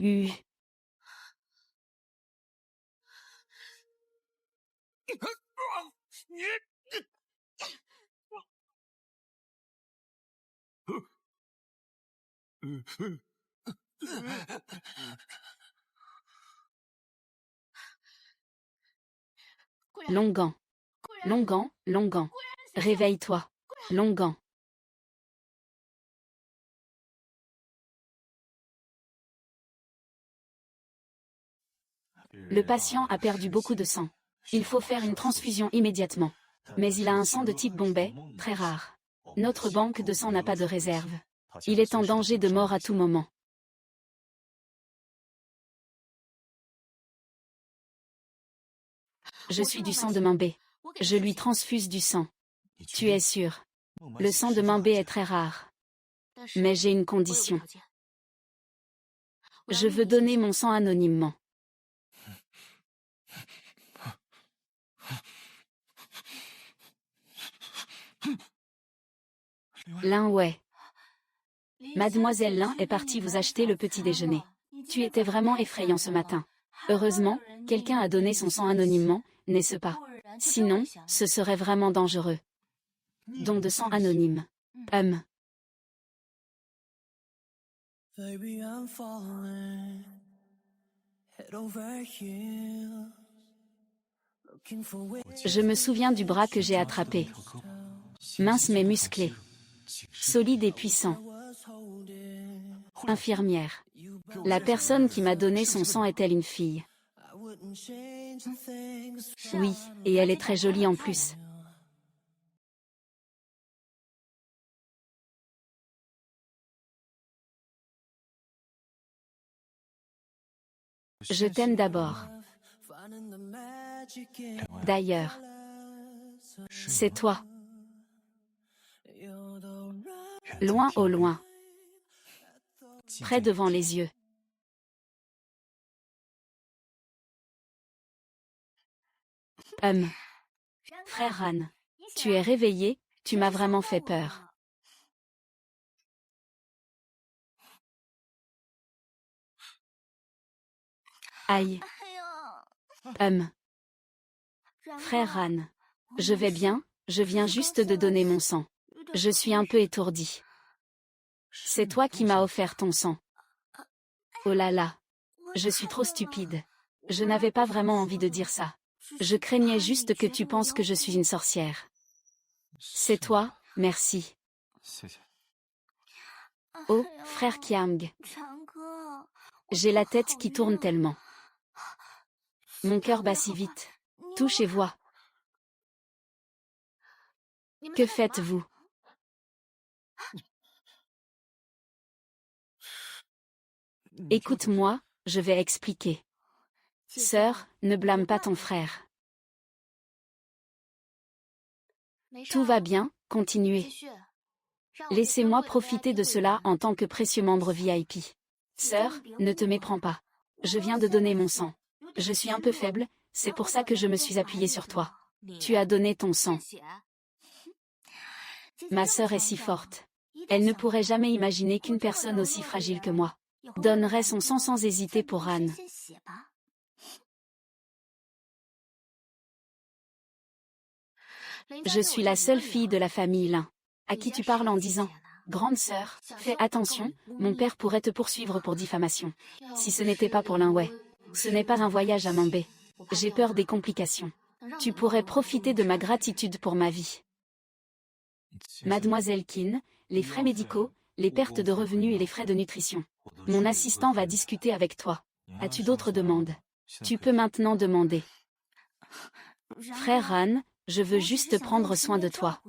U. Longan. Longan, Longan. Réveille-toi. Longan. Le patient a perdu beaucoup de sang. Il faut faire une transfusion immédiatement. Mais il a un sang de type Bombay, très rare. Notre banque de sang n'a pas de réserve. Il est en danger de mort à tout moment. Je suis du sang de Mambé. Je lui transfuse du sang. Tu es sûr? Le sang de Mambé est très rare. Mais j'ai une condition. Je veux donner mon sang anonymement. Lin ouais. Mademoiselle Lin est partie vous acheter le petit déjeuner. Tu étais vraiment effrayant ce matin. Heureusement, quelqu'un a donné son sang anonymement, n'est-ce pas? Sinon, ce serait vraiment dangereux. Don de sang anonyme. Je me souviens du bras que j'ai attrapé. Mince mais musclé. Solide et puissant. Infirmière. La personne qui m'a donné son sang est-elle une fille? Oui, et elle est très jolie en plus. Je t'aime d'abord. D'ailleurs. C'est toi. Loin au loin. Près devant les yeux. Frère Han. Tu es réveillé, tu m'as vraiment fait peur. Aïe. Frère Han. Je vais bien, je viens juste de donner mon sang. Je suis un peu étourdi. C'est toi qui m'as offert ton sang. Oh là là. Je suis trop stupide. Je n'avais pas vraiment envie de dire ça. Je craignais juste que tu penses que je suis une sorcière. C'est toi, merci. Oh, frère Kiang. J'ai la tête qui tourne tellement. Mon cœur bat si vite. Touche et vois. Que faites-vous? Écoute-moi, je vais expliquer. Sœur, ne blâme pas ton frère. Tout va bien, continuez. Laissez-moi profiter de cela en tant que précieux membre VIP. Sœur, ne te méprends pas. Je viens de donner mon sang. Je suis un peu faible, c'est pour ça que je me suis appuyée sur toi. Tu as donné ton sang. Ma sœur est si forte. Elle ne pourrait jamais imaginer qu'une personne aussi fragile que moi donnerait son sang sans hésiter pour Anne. Je suis la seule fille de la famille Lin. À qui tu parles en disant « Grande sœur, fais attention, mon père pourrait te poursuivre pour diffamation. » Si ce n'était pas pour Lin Wei. Ce n'est pas un voyage à Mambé. J'ai peur des complications. Tu pourrais profiter de ma gratitude pour ma vie. Mademoiselle Qin, les frais médicaux, les pertes de revenus et les frais de nutrition. Mon assistant va discuter avec toi. As-tu d'autres demandes? Tu peux maintenant demander. Frère Han, je veux juste prendre soin de toi.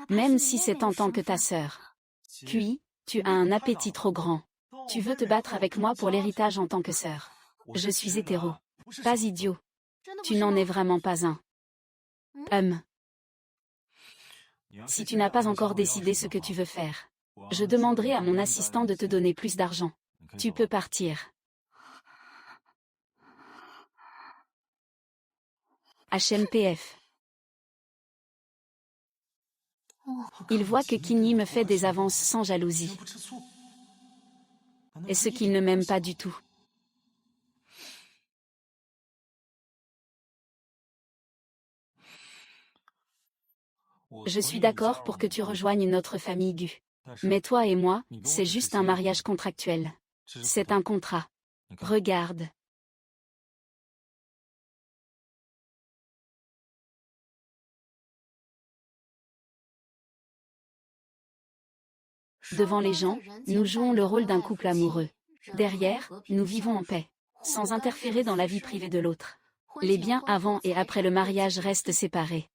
Même si c'est en tant que ta sœur. Puis, tu as un appétit trop grand. Tu veux te battre avec moi pour l'héritage en tant que sœur. Je suis hétéro. Pas idiot. Tu n'en es vraiment pas un. Si tu n'as pas encore décidé ce que tu veux faire, je demanderai à mon assistant de te donner plus d'argent. Tu peux partir. HMPF. Il voit que Kinyi me fait des avances sans jalousie. est-ce qu'il ne m'aime pas du tout? Je suis d'accord pour que tu rejoignes notre famille Gu. Mais toi et moi, c'est juste un mariage contractuel. C'est un contrat. Regarde. Devant les gens, nous jouons le rôle d'un couple amoureux. Derrière, nous vivons en paix, sans interférer dans la vie privée de l'autre. Les biens avant et après le mariage restent séparés.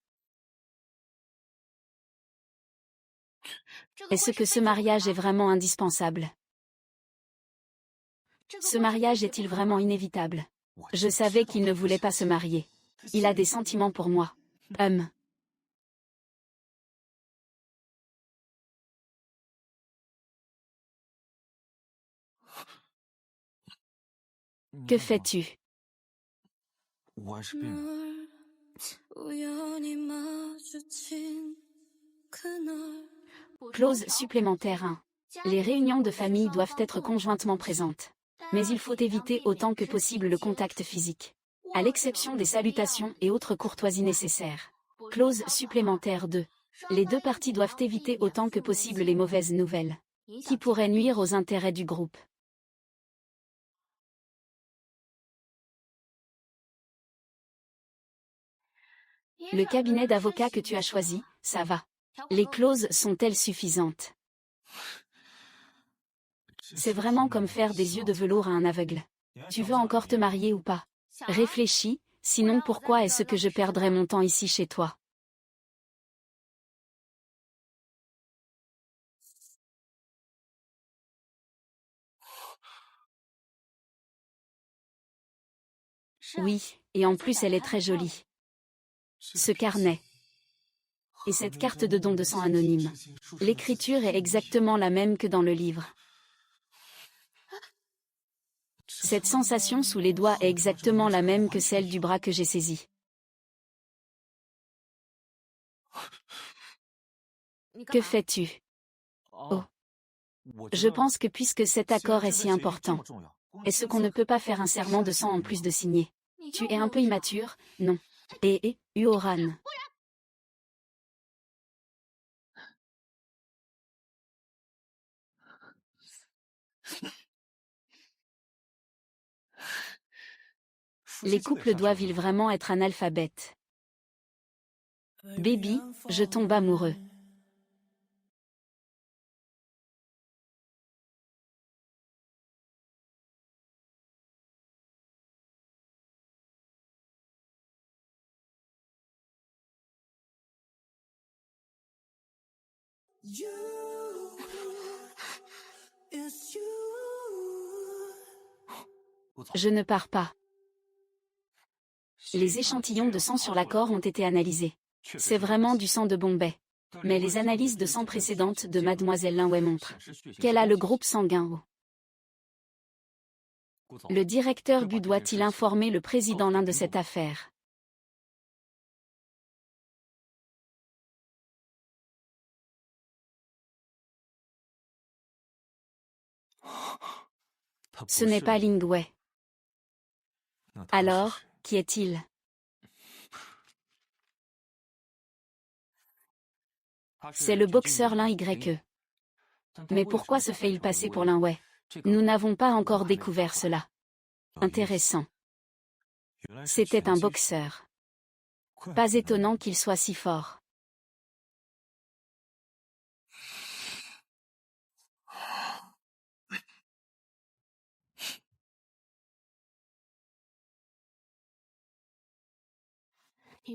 Est-ce que ce mariage est vraiment indispensable? Ce mariage est-il vraiment inévitable? Je savais qu'il ne voulait pas se marier. Il a des sentiments pour moi. Que fais-tu? Clause supplémentaire 1. Les réunions de famille doivent être conjointement présentes. Mais il faut éviter autant que possible le contact physique, à l'exception des salutations et autres courtoisies nécessaires. Clause supplémentaire 2. Les deux parties doivent éviter autant que possible les mauvaises nouvelles, qui pourraient nuire aux intérêts du groupe. Le cabinet d'avocats que tu as choisi, ça va. Les clauses sont-elles suffisantes? C'est vraiment comme faire des yeux de velours à un aveugle. Tu veux encore te marier ou pas? Réfléchis, sinon pourquoi est-ce que je perdrais mon temps ici chez toi? Oui, et en plus elle est très jolie. Ce carnet. Et cette carte de don de sang anonyme. L'écriture est exactement la même que dans le livre. Cette sensation sous les doigts est exactement la même que celle du bras que j'ai saisi. Que fais-tu? Oh. Je pense que puisque cet accord est si important, est-ce qu'on ne peut pas faire un serment de sang en plus de signer? Tu es un peu immature, non? Uoran. Les couples doivent-ils vraiment être analphabètes? Baby, je tombe amoureux. Je ne pars pas. Les échantillons de sang sur l'accord ont été analysés. C'est vraiment du sang de Bombay. Mais les analyses de sang précédentes de Mademoiselle Linway montrent qu'elle a le groupe sanguin O. Le directeur Bu doit-il informer le président Lin de cette affaire? Ce n'est pas Lingwei. Alors, qui est-il? C'est le boxeur Lin YE. Mais pourquoi se fait-il passer pour Linwei? Nous n'avons pas encore découvert cela. Intéressant. C'était un boxeur. Pas étonnant qu'il soit si fort.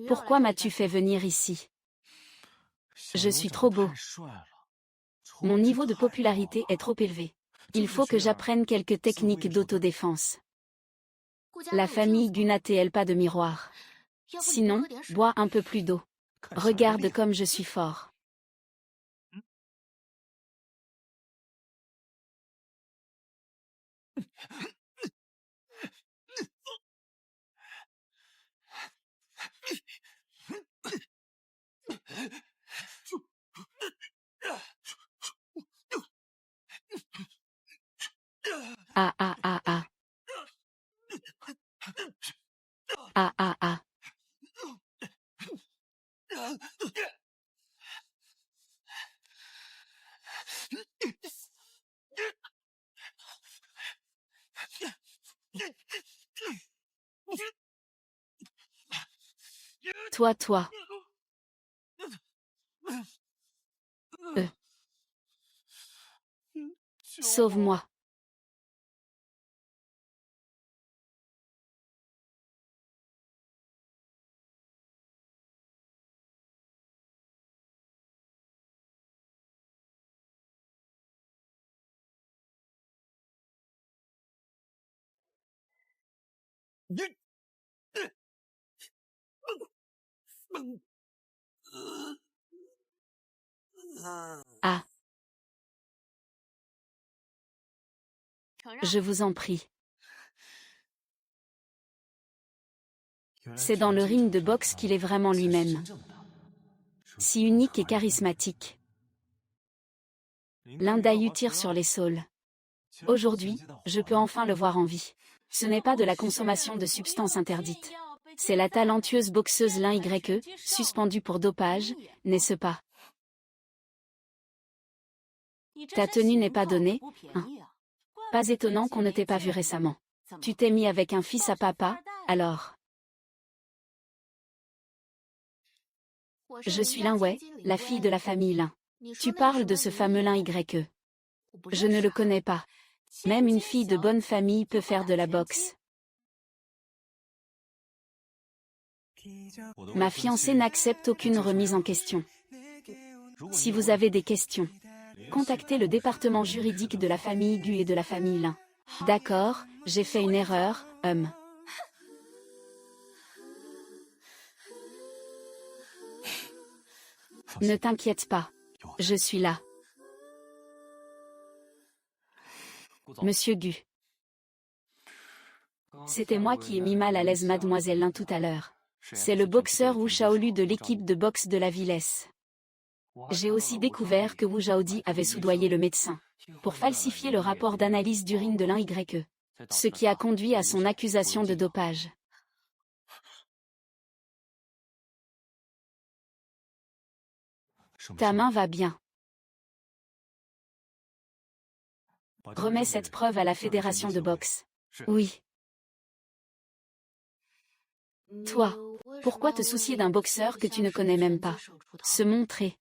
Pourquoi m'as-tu fait venir ici? Je suis trop beau. Mon niveau de popularité est trop élevé. Il faut que j'apprenne quelques techniques d'autodéfense. La famille Gu n'a-t-elle pas de miroir? Sinon, bois un peu plus d'eau. Regarde comme je suis fort. Ah ah ah ah. Ah ah ah. Toi. Sauve-moi. Ah, je vous en prie. C'est dans le ring de boxe qu'il est vraiment lui-même. Si unique et charismatique. L'Indayu tire sur les saules. Aujourd'hui, je peux enfin le voir en vie. Ce n'est pas de la consommation de substances interdites. C'est la talentueuse boxeuse Lin YE, suspendue pour dopage, n'est-ce pas? Ta tenue n'est pas donnée, hein? Pas étonnant qu'on ne t'ait pas vu récemment. Tu t'es mis avec un fils à papa, alors? Je suis Lin Wei, la fille de la famille Lin. Tu parles de ce fameux Lin YE. Je ne le connais pas. Même une fille de bonne famille peut faire de la boxe. Ma fiancée n'accepte aucune remise en question. Si vous avez des questions, contactez le département juridique de la famille Gu et de la famille Lin. D'accord, j'ai fait une erreur, Ne t'inquiète pas. Je suis là. Monsieur Gu. C'était moi qui ai mis mal à l'aise Mademoiselle Lin tout à l'heure. C'est le boxeur Wu Shaolu de l'équipe de boxe de la Villesse. J'ai aussi découvert que Wu Zhaodi avait soudoyé le médecin pour falsifier le rapport d'analyse d'urine de Lin YE, ce qui a conduit à son accusation de dopage. Ta main va bien. Remets cette preuve à la fédération de boxe. Oui. Toi, pourquoi te soucier d'un boxeur que tu ne connais même pas? Se montrer.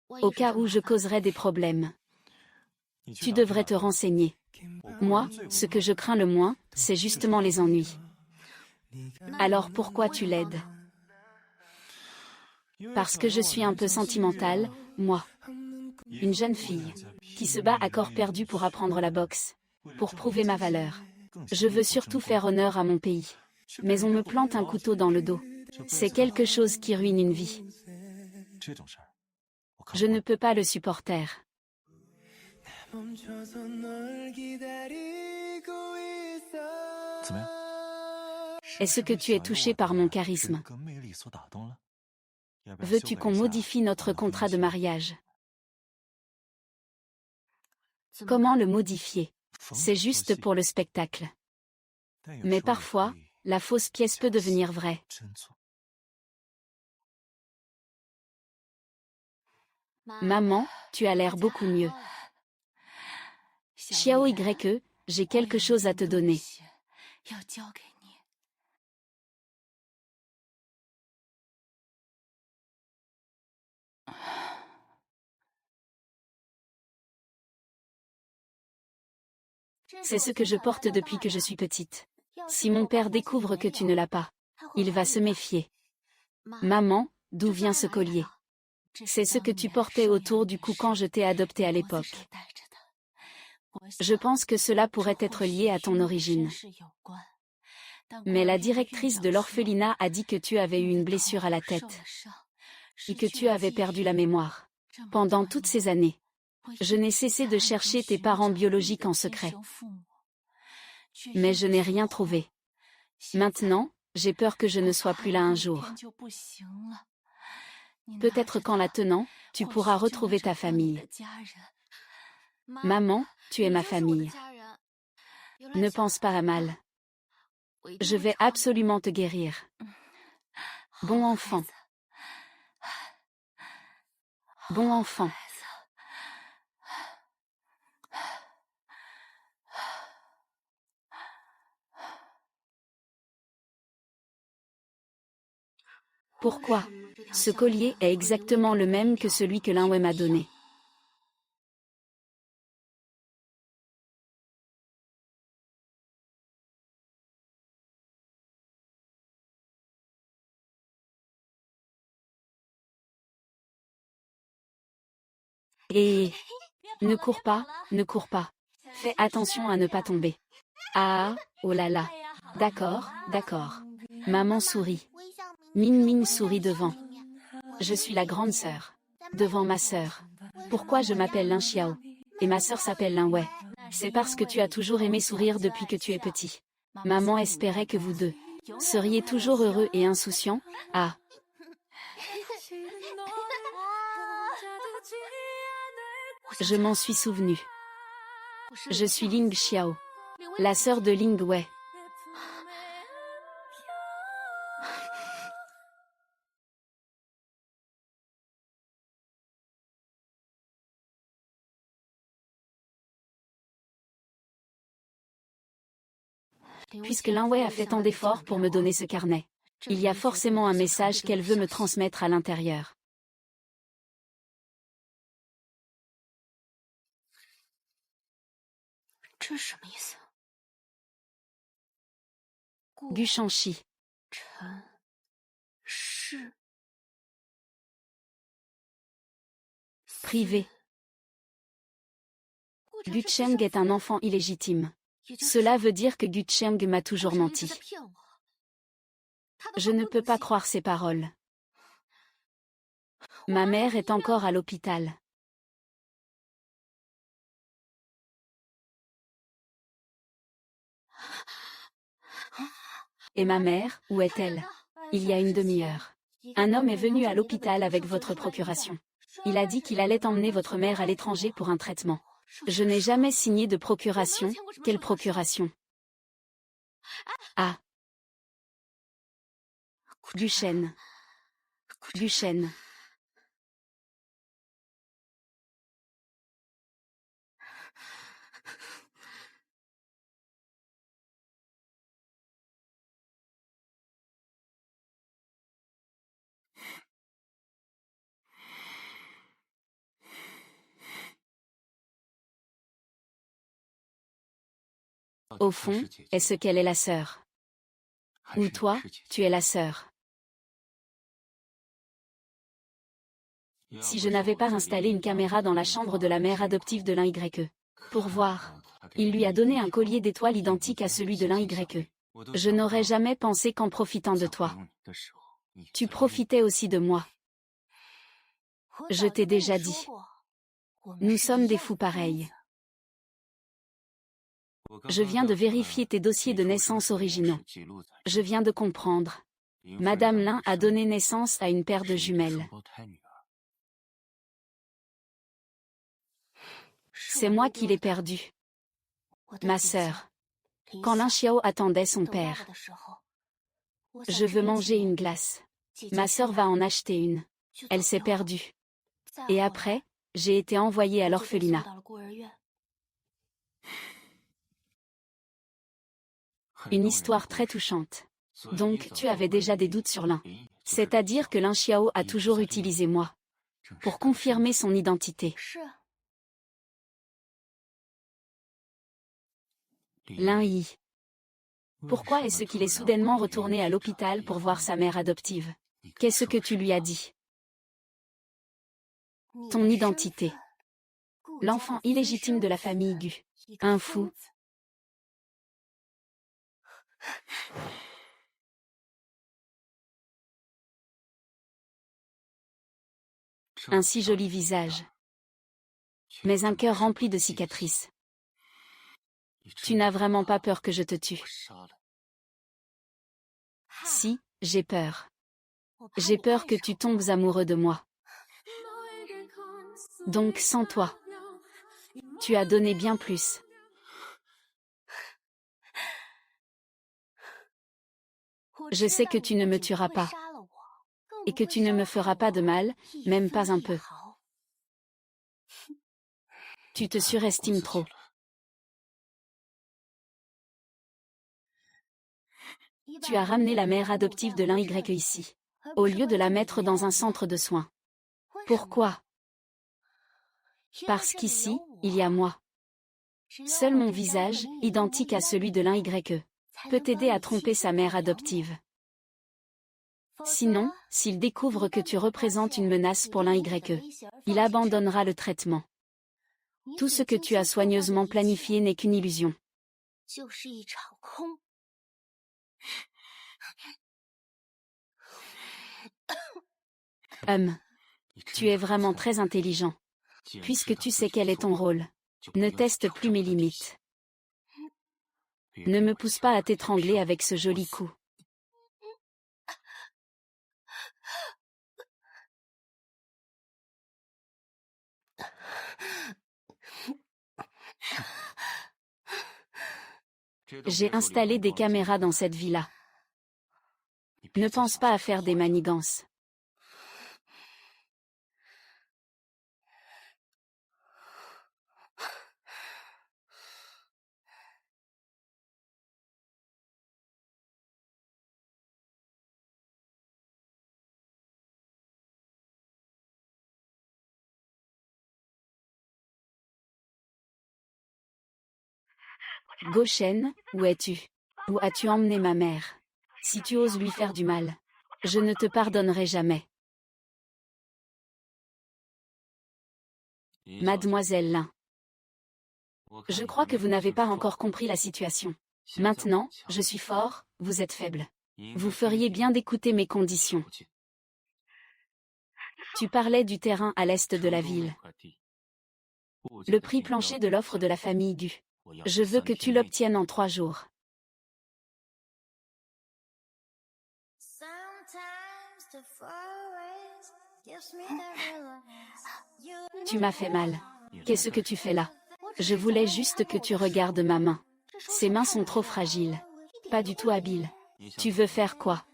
Au cas où je causerais des problèmes. Tu devrais te renseigner. Moi, ce que je crains le moins, c'est justement les ennuis. Alors pourquoi tu l'aides? Parce que je suis un peu sentimentale, moi. Une jeune fille, qui se bat à corps perdu pour apprendre la boxe, pour prouver ma valeur. Je veux surtout faire honneur à mon pays. Mais on me plante un couteau dans le dos. C'est quelque chose qui ruine une vie. Je ne peux pas le supporter. Est-ce que tu es touché par mon charisme? Veux-tu qu'on modifie notre contrat de mariage? Comment le modifier? C'est juste pour le spectacle. Mais parfois, la fausse pièce peut devenir vraie. Maman, tu as l'air beaucoup mieux. Xiao YE, j'ai quelque chose à te donner. C'est ce que je porte depuis que je suis petite. Si mon père découvre que tu ne l'as pas, il va se méfier. Maman, d'où vient ce collier? C'est ce que tu portais autour du cou quand je t'ai adopté à l'époque. Je pense que cela pourrait être lié à ton origine. Mais la directrice de l'orphelinat a dit que tu avais eu une blessure à la tête et que tu avais perdu la mémoire. Pendant toutes ces années, je n'ai cessé de chercher tes parents biologiques en secret. Mais je n'ai rien trouvé. Maintenant, j'ai peur que je ne sois plus là un jour. Peut-être qu'en la tenant, tu pourras retrouver ta famille. Maman, tu es ma famille. Ne pense pas à mal. Je vais absolument te guérir. Bon enfant. Bon enfant. Pourquoi? Ce collier est exactement le même que celui que Lin Wei m'a donné. Et ne cours pas, ne cours pas. Fais attention à ne pas tomber. Ah, oh là là. D'accord, d'accord. Maman sourit. Ming Ming sourit devant. Je suis la grande sœur. Devant ma sœur. Pourquoi je m'appelle Lin Xiao? Et ma sœur s'appelle Lin Wei. C'est parce que tu as toujours aimé sourire depuis que tu es petit. Maman espérait que vous deux seriez toujours heureux et insouciants. Ah. Je m'en suis souvenu. Je suis Ling Xiao, la sœur de Ling Wei. Puisque Lin Wei a fait tant d'efforts pour me donner ce carnet, il y a forcément un message qu'elle veut me transmettre à l'intérieur. Gu Shanxi. Privé. Gu Cheng est un enfant illégitime. Cela veut dire que Gu Cheng m'a toujours menti. Je ne peux pas croire ces paroles. Ma mère est encore à l'hôpital. Et ma mère, où est-elle? Il y a une demi-heure. Un homme est venu à l'hôpital avec votre procuration. Il a dit qu'il allait emmener votre mère à l'étranger pour un traitement. Je n'ai jamais signé de procuration. Quelle procuration? Ah. Duchesne. Duchesne. Au fond, est-ce qu'elle est la sœur? Ou toi, tu es la sœur? Si je n'avais pas installé une caméra dans la chambre de la mère adoptive de Lin YE. Pour voir. Il lui a donné un collier d'étoiles identique à celui de Lin YE. Je n'aurais jamais pensé qu'en profitant de toi, tu profitais aussi de moi. Je t'ai déjà dit. Nous sommes des fous pareils. Je viens de vérifier tes dossiers de naissance originaux. Je viens de comprendre. Madame Lin a donné naissance à une paire de jumelles. C'est moi qui l'ai perdue. Ma sœur. Quand Lin Xiao attendait son père. Je veux manger une glace. Ma sœur va en acheter une. Elle s'est perdue. Et après, j'ai été envoyée à l'orphelinat. Une histoire très touchante. Donc, tu avais déjà des doutes sur Lin. C'est-à-dire que Lin Xiao a toujours utilisé moi. Pour confirmer son identité. Lin Yi. Pourquoi est-ce qu'il est soudainement retourné à l'hôpital pour voir sa mère adoptive? Qu'est-ce que tu lui as dit? Ton identité. L'enfant illégitime de la famille Gu. Un fou. Un si joli visage. Mais un cœur rempli de cicatrices. Tu n'as vraiment pas peur que je te tue? Si, j'ai peur. J'ai peur que tu tombes amoureux de moi. Donc sans toi. Tu as donné bien plus. Je sais que tu ne me tueras pas. Et que tu ne me feras pas de mal, même pas un peu. Tu te surestimes trop. Tu as ramené la mère adoptive de l'Y ici, au lieu de la mettre dans un centre de soins. Pourquoi? Parce qu'ici, il y a moi. Seul mon visage, identique à celui de l'Y, peut t'aider à tromper sa mère adoptive. Sinon, s'il découvre que tu représentes une menace pour l'Y, il abandonnera le traitement. Tout ce que tu as soigneusement planifié n'est qu'une illusion. Tu es vraiment très intelligent. Puisque tu sais quel est ton rôle, ne teste plus mes limites. Ne me pousse pas à t'étrangler avec ce joli coup. J'ai installé des caméras dans cette villa. Ne pense pas à faire des manigances. Goshen, où es-tu? Où as-tu emmené ma mère? Si tu oses lui faire du mal, je ne te pardonnerai jamais. Mademoiselle Lin. Je crois que vous n'avez pas encore compris la situation. Maintenant, je suis fort, vous êtes faible. Vous feriez bien d'écouter mes conditions. Tu parlais du terrain à l'est de la ville. Le prix plancher de l'offre de la famille Gu. Je veux que tu l'obtiennes en 3 jours. Tu m'as fait mal. Qu'est-ce que tu fais là? Je voulais juste que tu regardes ma main. Ces mains sont trop fragiles. Pas du tout habiles. Tu veux faire quoi?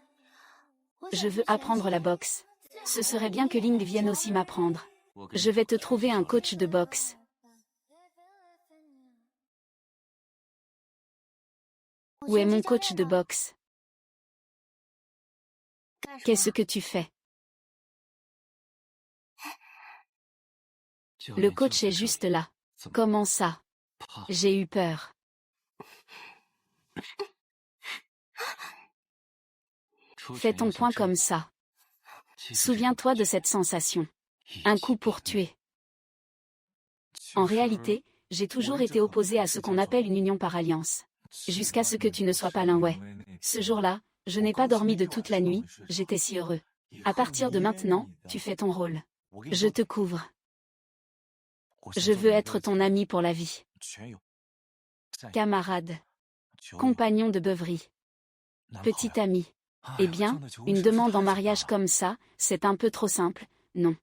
Je veux apprendre la boxe. Ce serait bien que Ling vienne aussi m'apprendre. Je vais te trouver un coach de boxe. Où est mon coach de boxe? Qu'est-ce que tu fais? Le coach est juste là. Comment ça? J'ai eu peur. Fais ton point comme ça. Souviens-toi de cette sensation. Un coup pour tuer. En réalité, j'ai toujours été opposé à ce qu'on appelle une union par alliance. Jusqu'à ce que tu ne sois pas l'un, ouais. Ce jour-là, je n'ai pas dormi de toute la nuit, j'étais si heureux. À partir de maintenant, tu fais ton rôle. Je te couvre. Je veux être ton ami pour la vie. Camarade. Compagnon de beuverie. Petit ami. Eh bien, une demande en mariage comme ça, c'est un peu trop simple, non?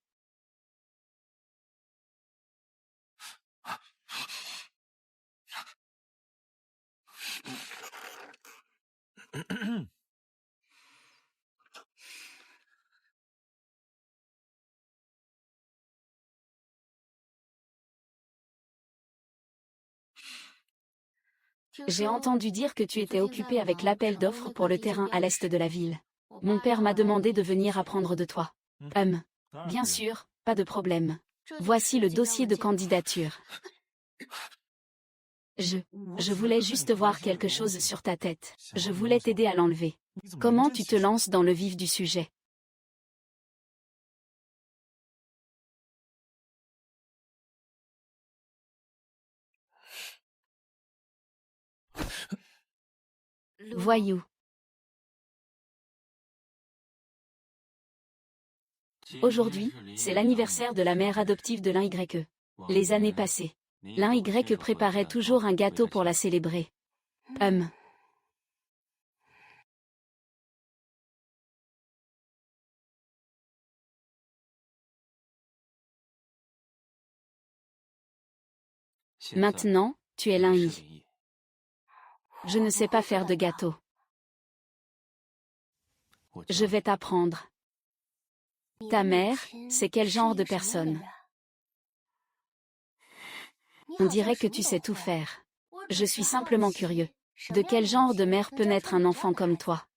J'ai entendu dire que tu étais occupé avec l'appel d'offres pour le terrain à l'est de la ville. Mon père m'a demandé de venir apprendre de toi. Bien sûr, pas de problème. Voici le dossier de candidature. Je voulais juste voir quelque chose sur ta tête. Je voulais t'aider à l'enlever. Comment tu te lances dans le vif du sujet? Voyou. Aujourd'hui, c'est l'anniversaire de la mère adoptive de l'Y. Les années passées, l'Y préparait toujours un gâteau pour la célébrer. Maintenant, tu es l'Y. Je ne sais pas faire de gâteau. Je vais t'apprendre. Ta mère, c'est quel genre de personne? On dirait que tu sais tout faire. Je suis simplement curieux. De quel genre de mère peut naître un enfant comme toi?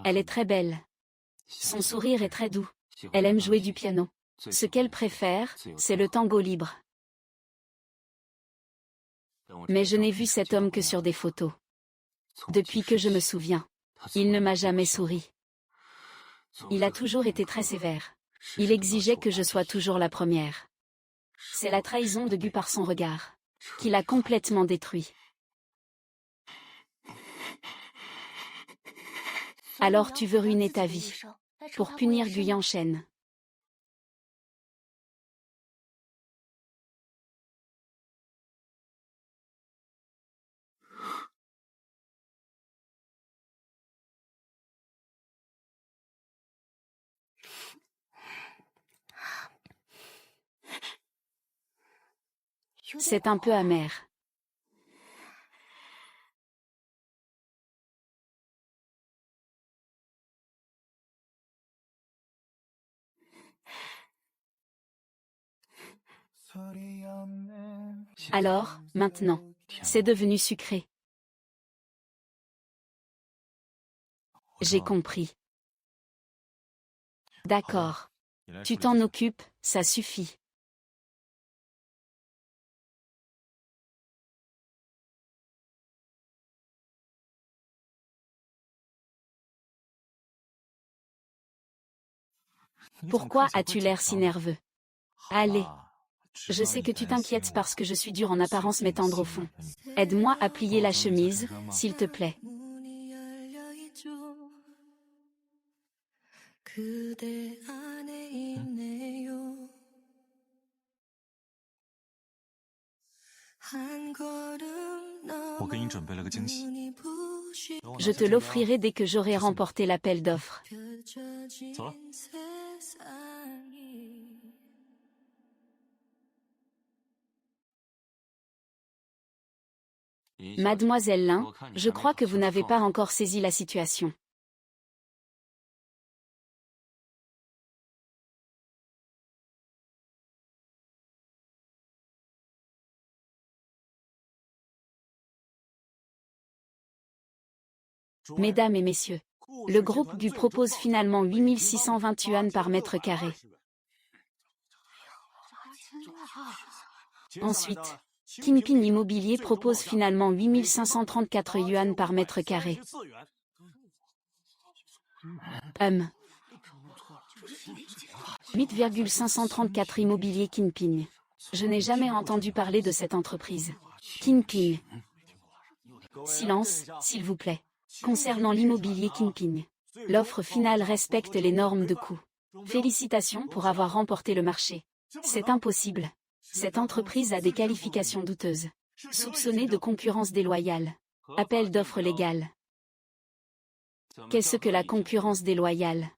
Elle est très belle. Son sourire est très doux. Elle aime jouer du piano. Ce qu'elle préfère, c'est le tango libre. Mais je n'ai vu cet homme que sur des photos. Depuis que je me souviens, il ne m'a jamais souri. Il a toujours été très sévère. Il exigeait que je sois toujours la première. C'est la trahison de Gu par son regard, qui l'a complètement détruit. Alors tu veux ruiner ta vie, pour punir Gu Yanchen. C'est un peu amer. Alors, maintenant, c'est devenu sucré. J'ai compris. D'accord. Tu t'en occupes, ça suffit. Pourquoi as-tu l'air si nerveux? Allez. Je sais que tu t'inquiètes parce que je suis dure en apparence mais tendre au fond. Aide-moi à plier la chemise, s'il te plaît. Je te l'offrirai dès que j'aurai remporté l'appel d'offres. Mademoiselle Lin, je crois que vous n'avez pas encore saisi la situation. Mesdames et messieurs, le groupe Gu propose finalement 8620 yuan par mètre carré. Ensuite, Kingpin Immobilier propose finalement 8534 yuan par mètre carré. 8,534 Immobilier Kingpin. Je n'ai jamais entendu parler de cette entreprise. Kingpin. Silence, s'il vous plaît. Concernant l'immobilier Kingpin, l'offre finale respecte les normes de coût. Félicitations pour avoir remporté le marché. C'est impossible. Cette entreprise a des qualifications douteuses. Soupçonnée de concurrence déloyale. Appel d'offres légale. Qu'est-ce que la concurrence déloyale?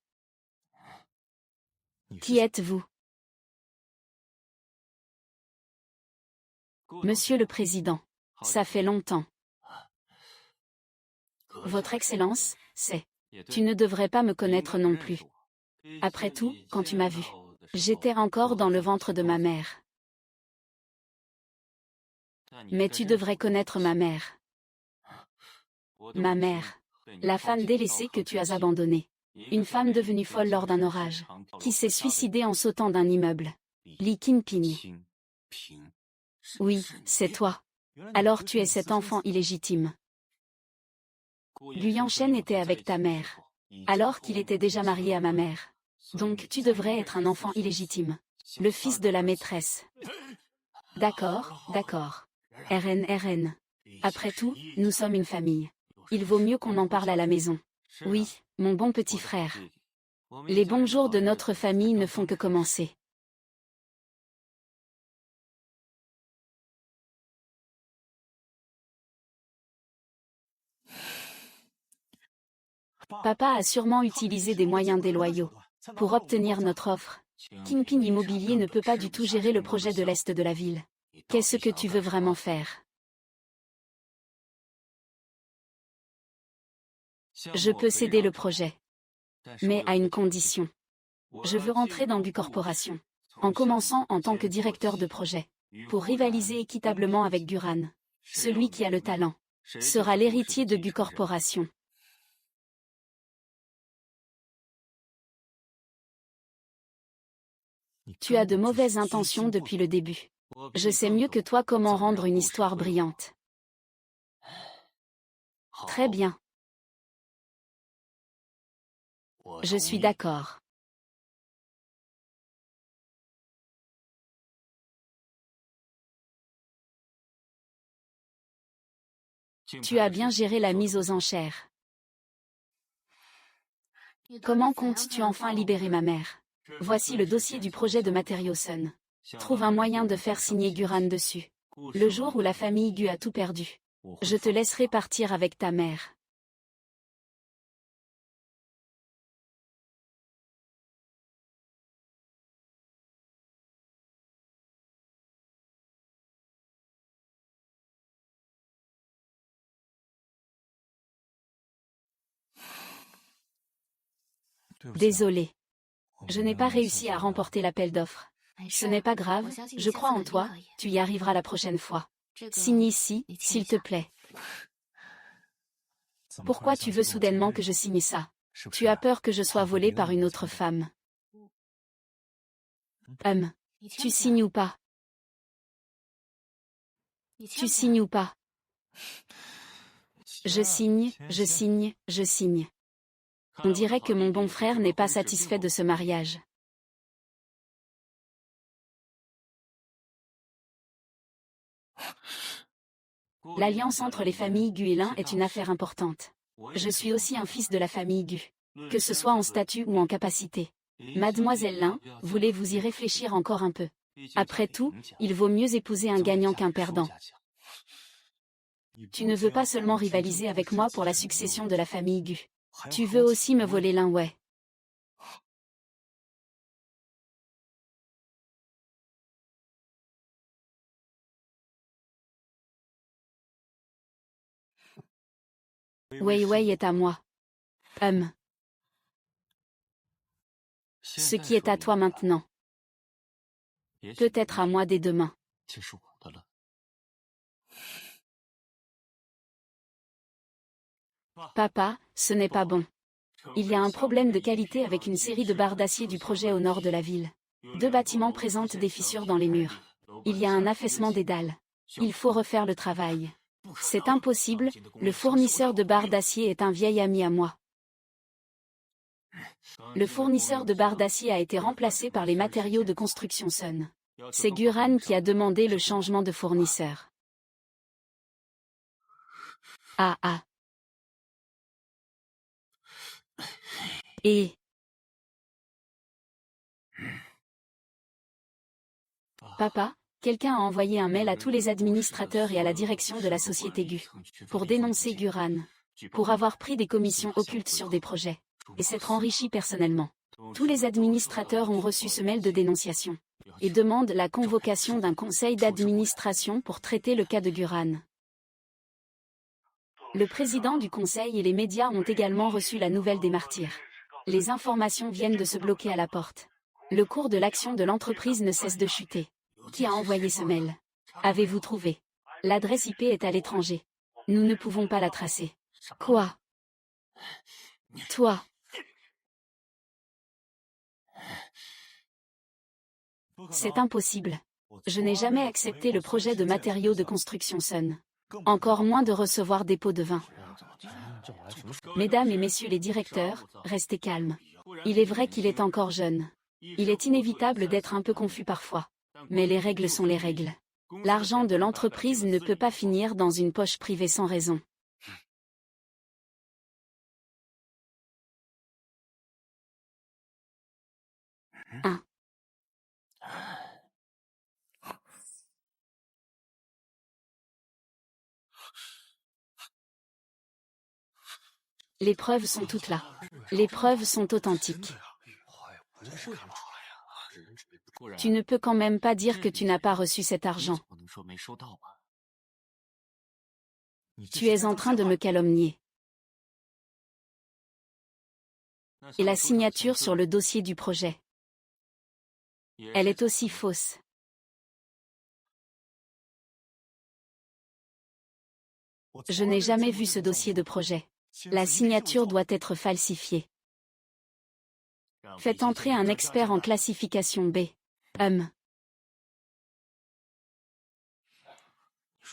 Qui êtes-vous? Monsieur le Président. Ça fait longtemps. Votre Excellence, c'est... Tu ne devrais pas me connaître non plus. Après tout, quand tu m'as vu, j'étais encore dans le ventre de ma mère. Mais tu devrais connaître ma mère. Ma mère. La femme délaissée que tu as abandonnée. Une femme devenue folle lors d'un orage, qui s'est suicidée en sautant d'un immeuble. Li Qingping. Oui, c'est toi. Alors tu es cet enfant illégitime. Gu Yanchen était avec ta mère, alors qu'il était déjà marié à ma mère. Donc tu devrais être un enfant illégitime. Le fils de la maîtresse. D'accord, d'accord. RN. Après tout, nous sommes une famille. Il vaut mieux qu'on en parle à la maison. Oui, mon bon petit frère. Les bons jours de notre famille ne font que commencer. Papa a sûrement utilisé des moyens déloyaux pour obtenir notre offre. Kingpin Immobilier ne peut pas du tout gérer le projet de l'Est de la ville. Qu'est-ce que tu veux vraiment faire? Je peux céder le projet. Mais à une condition. Je veux rentrer dans Bu Corporation. En commençant en tant que directeur de projet. Pour rivaliser équitablement avec Guran. Celui qui a le talent. Sera l'héritier de Bu Corporation. Tu as de mauvaises intentions depuis le début. Je sais mieux que toi comment rendre une histoire brillante. Très bien. Je suis d'accord. Tu as bien géré la mise aux enchères. Comment comptes-tu enfin libérer ma mère? Voici le dossier du projet de Matériaux Sun. Trouve un moyen de faire signer Guran dessus. Le jour où la famille Gu a tout perdu. Je te laisserai partir avec ta mère. Désolé. Je n'ai pas réussi à remporter l'appel d'offres. Ce n'est pas grave, je crois en toi, tu y arriveras la prochaine fois. Signe ici, s'il te plaît. Pourquoi tu veux soudainement que je signe ça? Tu as peur que je sois volée par une autre femme. Tu signes ou pas? Tu signes ou pas? Je signe, je signe, je signe. On dirait que mon bon frère n'est pas satisfait de ce mariage. L'alliance entre les familles Gu et Lin est une affaire importante. Je suis aussi un fils de la famille Gu. Que ce soit en statut ou en capacité. Mademoiselle Lin, voulez-vous y réfléchir encore un peu? Après tout, il vaut mieux épouser un gagnant qu'un perdant. Tu ne veux pas seulement rivaliser avec moi pour la succession de la famille Gu. Tu veux aussi me voler Lin Wei. Wei Wei est à moi. Ce qui est à toi maintenant. Peut-être à moi dès demain. Papa, ce n'est pas bon. Il y a un problème de qualité avec une série de barres d'acier du projet au nord de la ville. 2 bâtiments présentent des fissures dans les murs. Il y a un affaissement des dalles. Il faut refaire le travail. C'est impossible, le fournisseur de barres d'acier est un vieil ami à moi. Le fournisseur de barres d'acier a été remplacé par les matériaux de construction Sun. C'est Guran qui a demandé le changement de fournisseur. Ah. Et... Papa, quelqu'un a envoyé un mail à tous les administrateurs et à la direction de la société Gu. Pour dénoncer Guran. Pour avoir pris des commissions occultes sur des projets. Et s'être enrichi personnellement. Tous les administrateurs ont reçu ce mail de dénonciation. Et demandent la convocation d'un conseil d'administration pour traiter le cas de Guran. Le président du conseil et les médias ont également reçu la nouvelle des martyrs. Les informations viennent de se bloquer à la porte. Le cours de l'action de l'entreprise ne cesse de chuter. Qui a envoyé ce mail? Avez-vous trouvé? L'adresse IP est à l'étranger. Nous ne pouvons pas la tracer. Quoi? Toi? C'est impossible. Je n'ai jamais accepté le projet de matériaux de construction Sun. Encore moins de recevoir des pots de vin. Mesdames et messieurs les directeurs, restez calmes. Il est vrai qu'il est encore jeune. Il est inévitable d'être un peu confus parfois. Mais les règles sont les règles. L'argent de l'entreprise ne peut pas finir dans une poche privée sans raison. Les preuves sont toutes là. Les preuves sont authentiques. Tu ne peux quand même pas dire que tu n'as pas reçu cet argent. Tu es en train de me calomnier. Et la signature sur le dossier du projet. Elle est aussi fausse. Je n'ai jamais vu ce dossier de projet. La signature doit être falsifiée. Faites entrer un expert en classification B.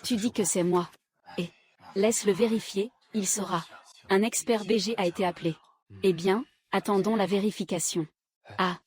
Tu dis que c'est moi. Et laisse-le vérifier, il saura. Un expert BG a été appelé. Eh bien, attendons la vérification. Ah.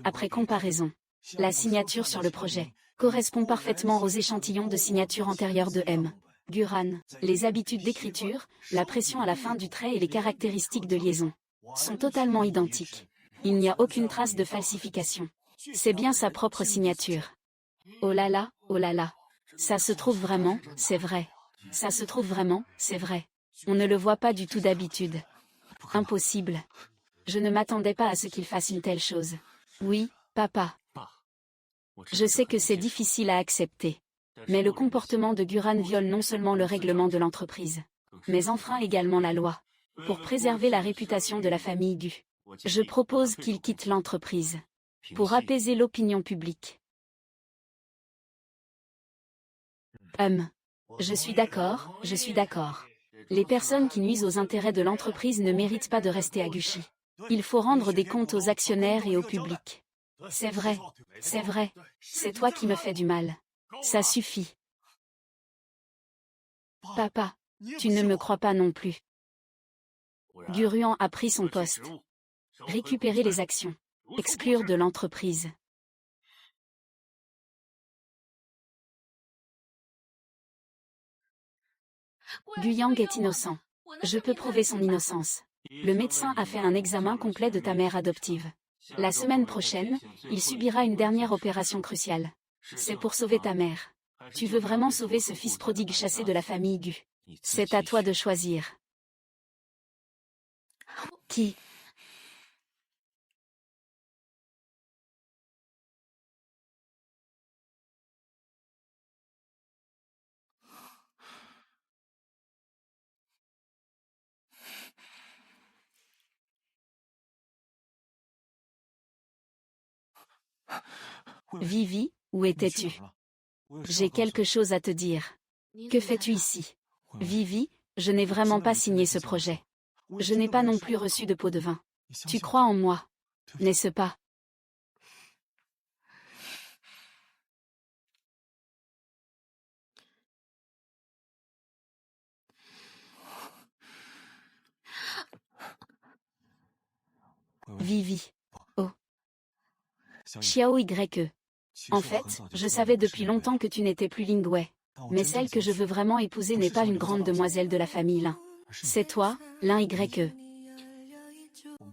Après comparaison, la signature sur le projet correspond parfaitement aux échantillons de signature antérieure de M. Guran. Les habitudes d'écriture, la pression à la fin du trait et les caractéristiques de liaison sont totalement identiques. Il n'y a aucune trace de falsification. C'est bien sa propre signature. Oh là là, oh là là. Ça se trouve vraiment, c'est vrai. Ça se trouve vraiment, c'est vrai. On ne le voit pas du tout d'habitude. Impossible. Je ne m'attendais pas à ce qu'il fasse une telle chose. Oui, papa. Je sais que c'est difficile à accepter. Mais le comportement de Guran viole non seulement le règlement de l'entreprise, mais enfreint également la loi. Pour préserver la réputation de la famille Gu, je propose qu'il quitte l'entreprise. Pour apaiser l'opinion publique. Je suis d'accord, je suis d'accord. Les personnes qui nuisent aux intérêts de l'entreprise ne méritent pas de rester à Gucci. Il faut rendre des comptes aux actionnaires et au public. C'est vrai, c'est vrai. C'est toi qui me fais du mal. Ça suffit. Papa, tu ne me crois pas non plus. Guruan a pris son poste. Récupérer les actions. Exclure de l'entreprise. Guyang est innocent. Je peux prouver son innocence. Le médecin a fait un examen complet de ta mère adoptive. La semaine prochaine, il subira une dernière opération cruciale. C'est pour sauver ta mère. Tu veux vraiment sauver ce fils prodigue chassé de la famille Gu. C'est à toi de choisir. Qui? Vivi, où étais-tu? J'ai quelque chose à te dire. Que fais-tu ici? Vivi, je n'ai vraiment pas signé ce projet. Je n'ai pas non plus reçu de pot de vin. Tu crois en moi, n'est-ce pas? Vivi. Oh. Xiao YE. En fait, je savais depuis longtemps que tu n'étais plus Lingwei. Mais celle que je veux vraiment épouser n'est pas une grande demoiselle de la famille Lin. C'est toi, Lin YE.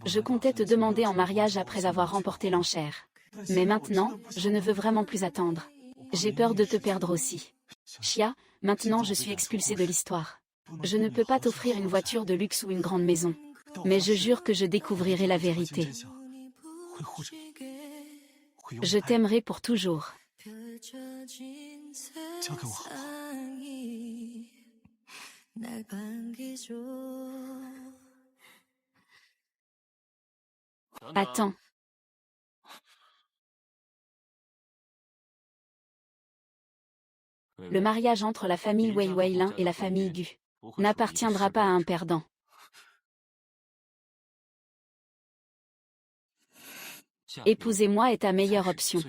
Je comptais te demander en mariage après avoir remporté l'enchère. Mais maintenant, je ne veux vraiment plus attendre. J'ai peur de te perdre aussi. Xia, maintenant je suis expulsée de l'histoire. Je ne peux pas t'offrir une voiture de luxe ou une grande maison. Mais je jure que je découvrirai la vérité. Je t'aimerai pour toujours. Attends. Le mariage entre la famille Wei Weilin et la famille Gu n'appartiendra pas à un perdant. Épousez-moi est ta meilleure option.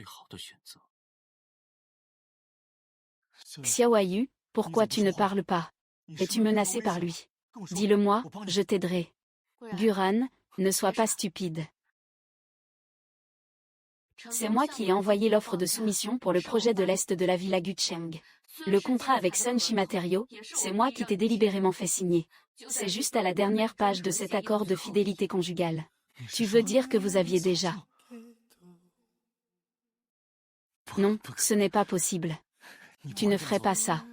Xiaoyu, pourquoi tu ne parles pas? Es-tu menacé par lui? Dis-le-moi, je t'aiderai. Guran, ne sois pas stupide. C'est moi qui ai envoyé l'offre de soumission pour le projet de l'Est de la Villa Gucheng. Le contrat avec Sunshi Materiaux, c'est moi qui t'ai délibérément fait signer. C'est juste à la dernière page de cet accord de fidélité conjugale. Tu veux dire que vous aviez déjà? Non, ce n'est pas possible. Tu ne ferais pas ça.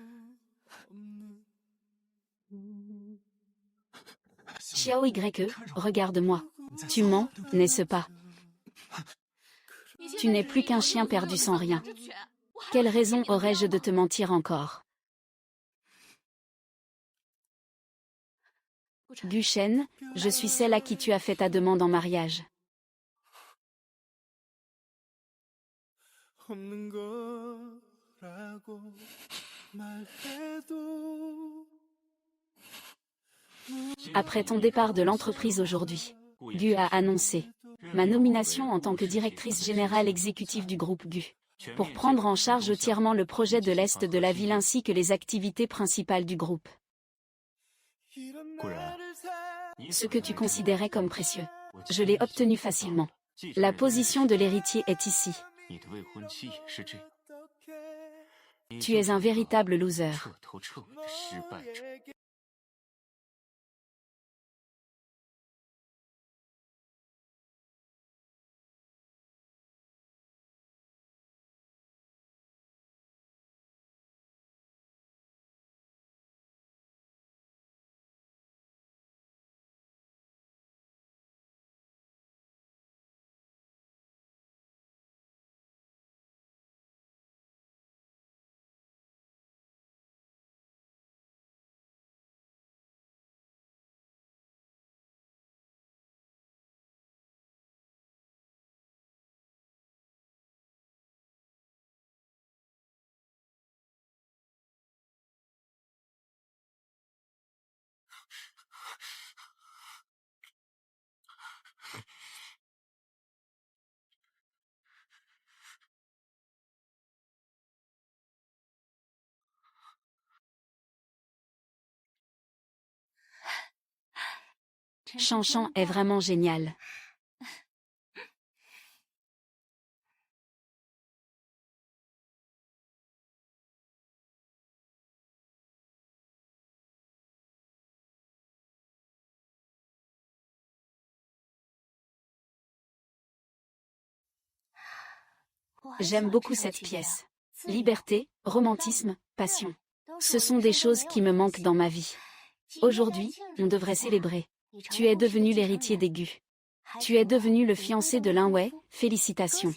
Xiao YE, regarde-moi. Tu mens, n'est-ce pas? Tu n'es plus qu'un chien perdu sans rien. Quelle raison aurais-je de te mentir encore? Gu Shen, je suis celle à qui tu as fait ta demande en mariage. Après ton départ de l'entreprise aujourd'hui, Gu a annoncé ma nomination en tant que directrice générale exécutive du groupe Gu, pour prendre en charge entièrement le projet de l'Est de la ville ainsi que les activités principales du groupe. Ce que tu considérais comme précieux, je l'ai obtenu facilement. La position de l'héritier est ici. Tu es un véritable loser. Chanchan est vraiment génial. J'aime beaucoup cette pièce. Liberté, romantisme, passion. Ce sont des choses qui me manquent dans ma vie. Aujourd'hui, on devrait célébrer. Tu es devenu l'héritier des Gu. Tu es devenu le fiancé de Lin Wei, félicitations.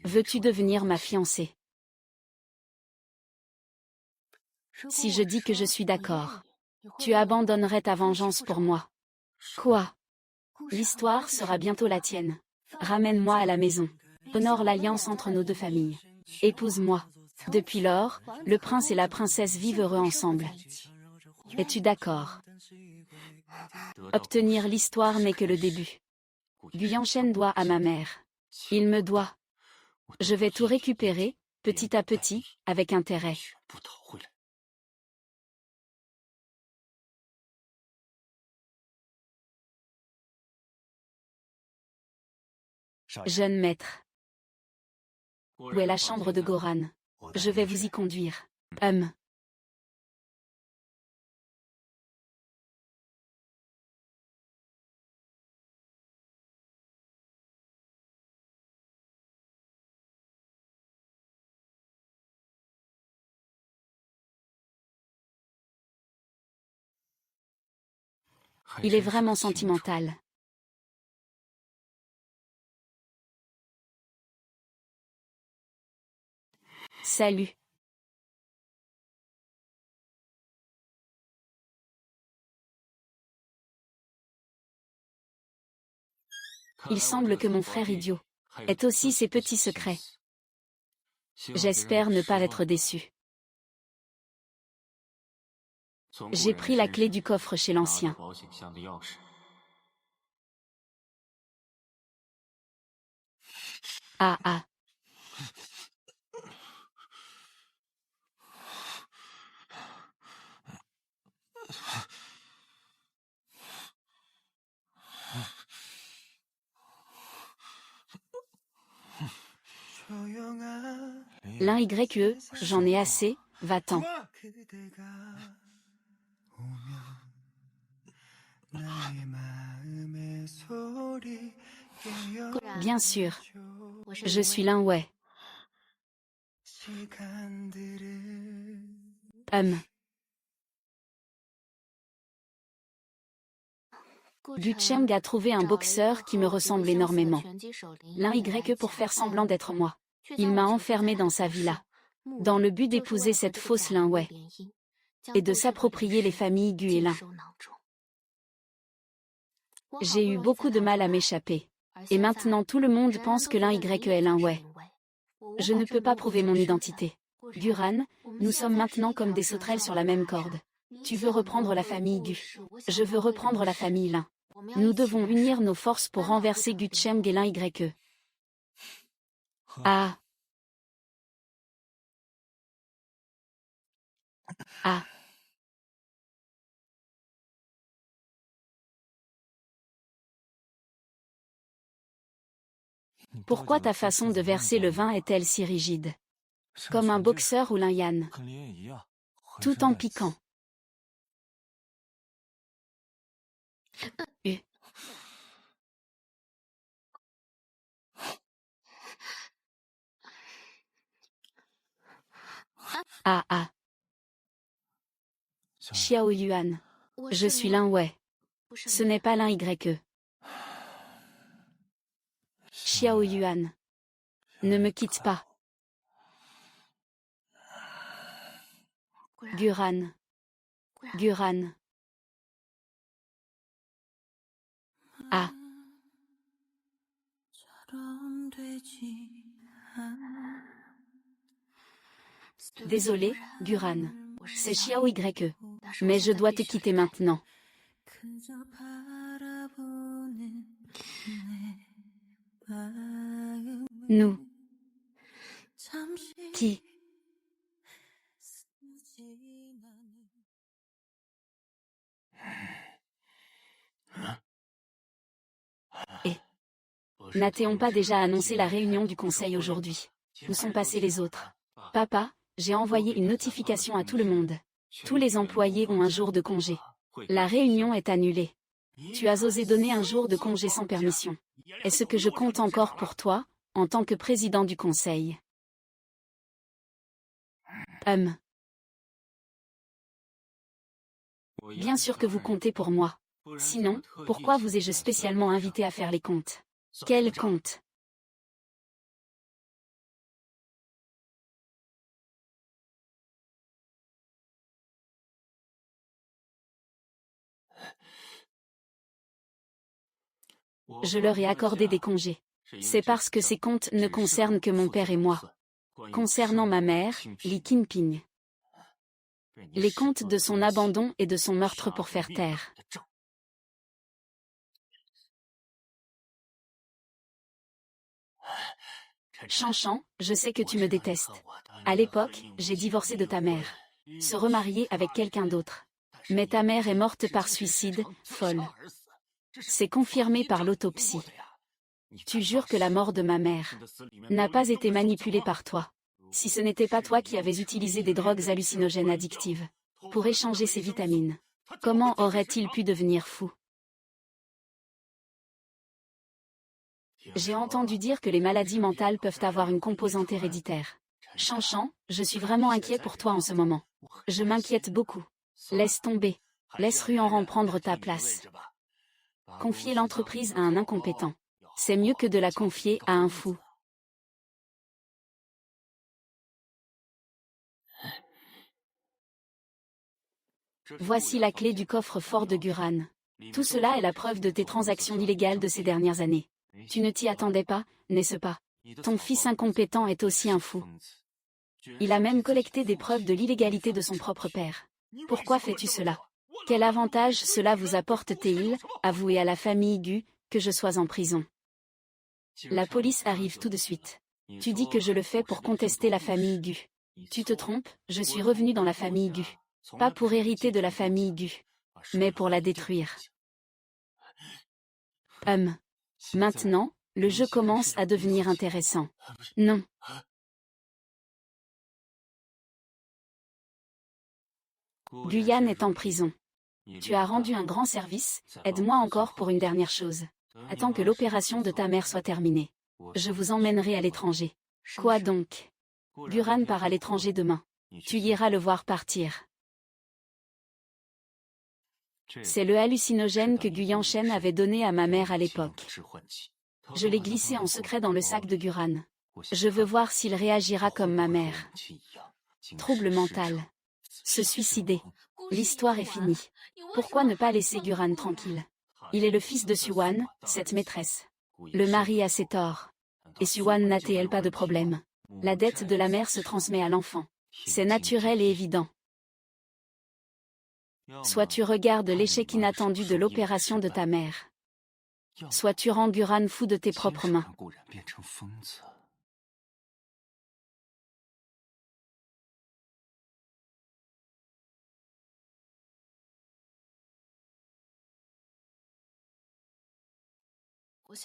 Veux-tu devenir ma fiancée? Si je dis que je suis d'accord, tu abandonnerais ta vengeance pour moi. Quoi? L'histoire sera bientôt la tienne. Ramène-moi à la maison. Honore l'alliance entre nos deux familles. Épouse-moi. Depuis lors, le prince et la princesse vivent heureux ensemble. Es-tu d'accord? Obtenir l'histoire n'est que le début. Gu Yanshen doit à ma mère. Il me doit. Je vais tout récupérer, petit à petit, avec intérêt. Jeune maître. Où est la chambre de Goran? Je vais vous y conduire. Il est vraiment sentimental. Salut. Il semble que mon frère idiot ait aussi ses petits secrets. J'espère ne pas être déçu. J'ai pris la clé du coffre chez l'ancien. Ah ah. L'un YE, j'en ai assez, va-t'en. Bien sûr. Je suis Lin Wei. Gu Cheng a trouvé un boxeur qui me ressemble énormément. L'un Y pour faire semblant d'être moi. Il m'a enfermé dans sa villa, dans le but d'épouser cette fausse Lin Wei et de s'approprier les familles Gu et Lin. J'ai eu beaucoup de mal à m'échapper. Et maintenant tout le monde pense que Lin Y est Lin Wei. Je ne peux pas prouver mon identité. Guran, nous sommes maintenant comme des sauterelles sur la même corde. Tu veux reprendre la famille Gu. Je veux reprendre la famille Lin. Nous devons unir nos forces pour renverser Gu Cheng et Lin Y. Ah. Ah. Pourquoi ta façon de verser le vin est-elle si rigide? Comme un boxeur ou Lin Yan. Tout en piquant. Ah ah. Xiao Yuan. Je suis Lin Wei. Ce n'est pas Lin Y. Xiao Yuan. Ne me quitte pas. Guran. Guran. Ah. Désolé, Guran. C'est Xiao Y. Mais je dois te quitter maintenant. Nous. Qui? Et n'a-t-on pas déjà annoncé la réunion du conseil aujourd'hui? Où sont passés les autres? Papa, j'ai envoyé une notification à tout le monde. Tous les employés ont un jour de congé. La réunion est annulée. Tu as osé donner un jour de congé sans permission. Est-ce que je compte encore pour toi, en tant que président du conseil? Bien sûr que vous comptez pour moi. Sinon, pourquoi vous ai-je spécialement invité à faire les comptes? Quels comptes? Je leur ai accordé des congés. C'est parce que ces comptes ne concernent que mon père et moi. Concernant ma mère, Li Qingping. Les comptes de son abandon et de son meurtre pour faire taire. Chanchan, je sais que tu me détestes. À l'époque, j'ai divorcé de ta mère. Se remarier avec quelqu'un d'autre. Mais ta mère est morte par suicide, folle. C'est confirmé par l'autopsie. Tu jures que la mort de ma mère n'a pas été manipulée par toi. Si ce n'était pas toi qui avais utilisé des drogues hallucinogènes addictives pour échanger ses vitamines, comment aurait-il pu devenir fou? J'ai entendu dire que les maladies mentales peuvent avoir une composante héréditaire. Chanchan, je suis vraiment inquiet pour toi en ce moment. Je m'inquiète beaucoup. Laisse tomber. Laisse Ruanran prendre ta place. Confier l'entreprise à un incompétent. C'est mieux que de la confier à un fou. Voici la clé du coffre-fort de Guran. Tout cela est la preuve de tes transactions illégales de ces dernières années. Tu ne t'y attendais pas, n'est-ce pas? Ton fils incompétent est aussi un fou. Il a même collecté des preuves de l'illégalité de son propre père. Pourquoi fais-tu cela? Quel avantage cela vous apporte-t-il, avoué à la famille Gu, que je sois en prison? La police arrive tout de suite. Tu dis que je le fais pour contester la famille Gu. Tu te trompes, je suis revenu dans la famille Gu. Pas pour hériter de la famille Gu, mais pour la détruire. Maintenant, le jeu commence à devenir intéressant. Non. Guyane est en prison. Tu as rendu un grand service, aide-moi encore pour une dernière chose. Attends que l'opération de ta mère soit terminée. Je vous emmènerai à l'étranger. Quoi donc? Guran part à l'étranger demain. Tu iras le voir partir. C'est le hallucinogène que Guyan Shen avait donné à ma mère à l'époque. Je l'ai glissé en secret dans le sac de Guran. Je veux voir s'il réagira comme ma mère. Trouble mental. Se suicider. L'histoire est finie. Pourquoi ne pas laisser Guran tranquille? Il est le fils de Suwan, cette maîtresse. Le mari a ses torts. Et Suwan n'a-t-elle pas de problème? La dette de la mère se transmet à l'enfant. C'est naturel et évident. Soit tu regardes l'échec inattendu de l'opération de ta mère. Soit tu rends Guran fou de tes propres mains.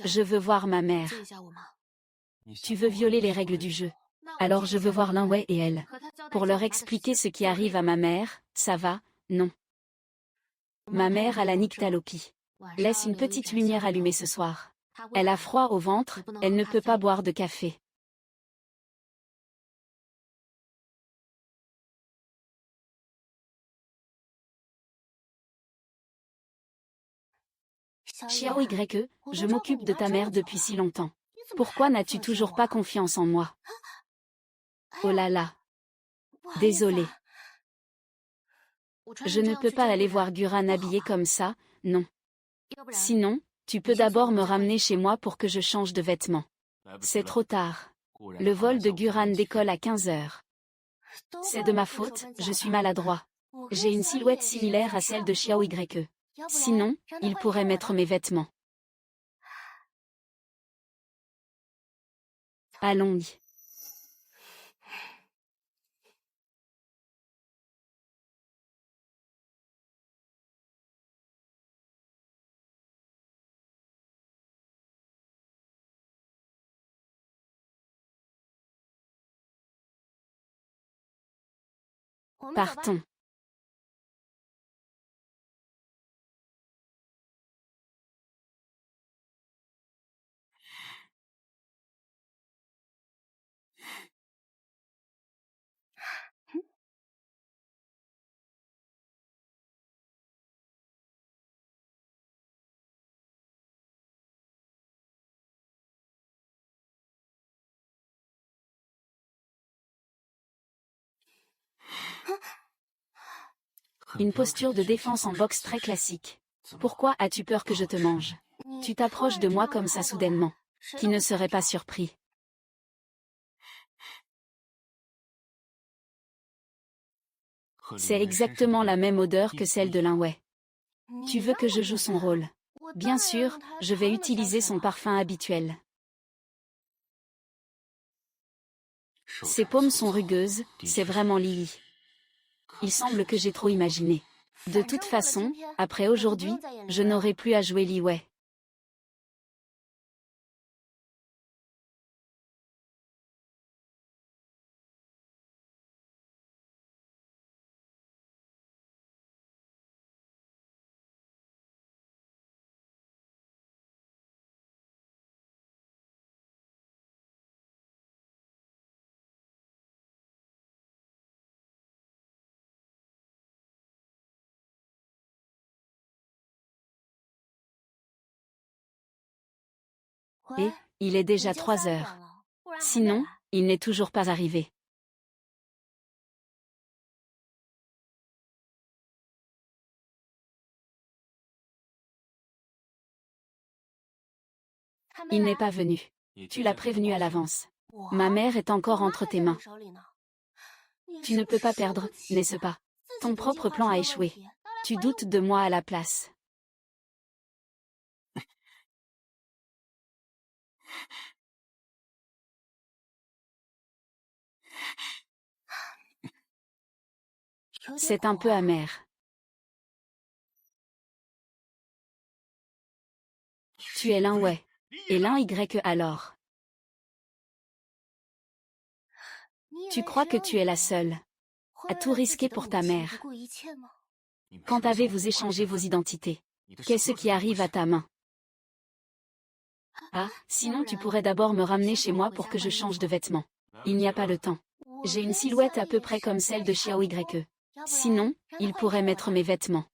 Je veux voir ma mère. Tu veux violer les règles du jeu. Alors je veux voir Lin Wei et elle. Pour leur expliquer ce qui arrive à ma mère, ça va, non. Ma mère a la nyctalopie. Laisse une petite lumière allumée ce soir. Elle a froid au ventre, elle ne peut pas boire de café. Xiao YE, je m'occupe de ta mère depuis si longtemps. Pourquoi n'as-tu toujours pas confiance en moi? Oh là là. Désolée. Je ne peux pas aller voir Guran habillé comme ça, non. Sinon, tu peux d'abord me ramener chez moi pour que je change de vêtements. C'est trop tard. Le vol de Guran décolle à 15 heures. C'est de ma faute, je suis maladroit. J'ai une silhouette similaire à celle de Xiao YE. Sinon, il pourrait mettre mes vêtements. Allons-y. Partons. Une posture de défense en boxe très classique. Pourquoi as-tu peur que je te mange? Tu t'approches de moi comme ça soudainement. Qui ne serait pas surpris? C'est exactement la même odeur que celle de Lin Wei. Tu veux que je joue son rôle? Bien sûr, je vais utiliser son parfum habituel. Ses paumes sont rugueuses, c'est vraiment Lily. Il semble que j'ai trop imaginé. De toute façon, après aujourd'hui, je n'aurai plus à jouer Li Wei. Et, il est déjà 3 heures. Sinon, il n'est toujours pas arrivé. Il n'est pas venu. Tu l'as prévenu à l'avance. Ma mère est encore entre tes mains. Tu ne peux pas perdre, n'est-ce pas? Ton propre plan a échoué. Tu doutes de moi à la place. C'est un peu amer. Tu es Lin Wei. Et Lin Y alors. Tu crois que tu es la seule à tout risquer pour ta mère. Quand avez-vous échangé vos identités? Qu'est-ce qui arrive à ta main? Ah, sinon tu pourrais d'abord me ramener chez moi pour que je change de vêtements. Il n'y a pas le temps. J'ai une silhouette à peu près comme celle de Xiao YE. Sinon, il pourrait mettre mes vêtements.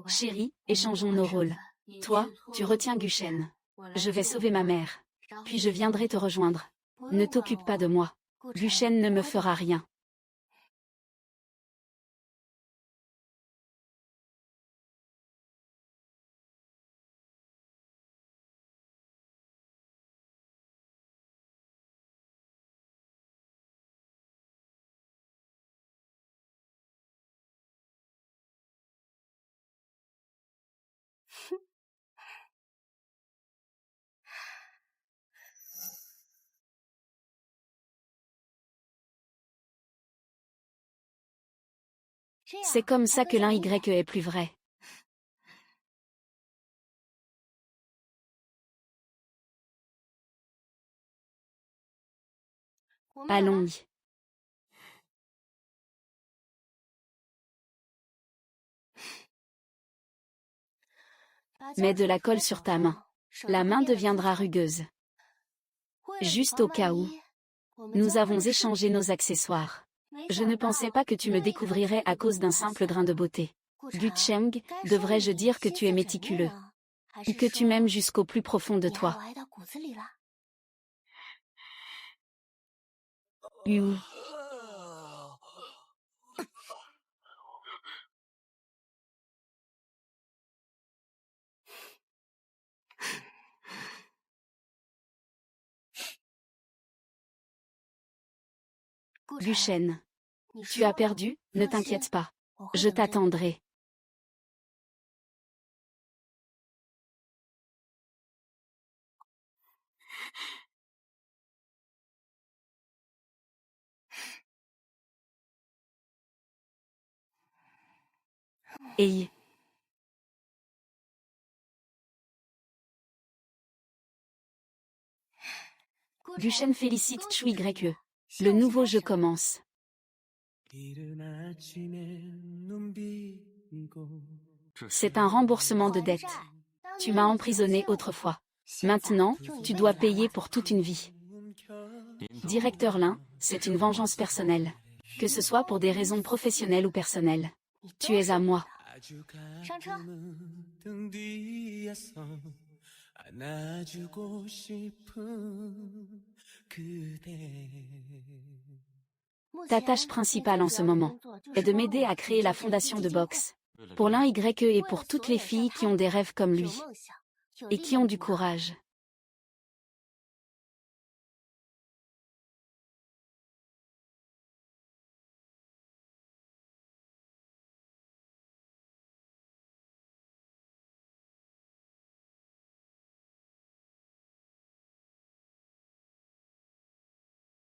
Chérie, échangeons nos rôles. Toi, tu retiens Guchen. Je vais sauver ma mère. Puis je viendrai te rejoindre. Ne t'occupe pas de moi. Guchen ne me fera rien. C'est comme ça que l'un Y est plus vrai. Allons-y. Mets de la colle sur ta main. La main deviendra rugueuse. Juste au cas où. Nous avons échangé nos accessoires. Je ne pensais pas que tu me découvrirais à cause d'un simple grain de beauté. Gucheng, devrais-je dire que tu es méticuleux? Ou que tu m'aimes jusqu'au plus profond de toi? You. Guchen. Tu as perdu, ne t'inquiète pas. Je t'attendrai. Hey. Guchen félicite Chu YE. Le nouveau jeu commence. C'est un remboursement de dette. Tu m'as emprisonné autrefois. Maintenant, tu dois payer pour toute une vie. Directeur Lin, c'est une vengeance personnelle. Que ce soit pour des raisons professionnelles ou personnelles. Tu es à moi. Ta tâche principale en ce moment est de m'aider à créer la fondation de boxe. Pour l'un YE et pour toutes les filles qui ont des rêves comme lui. Et qui ont du courage.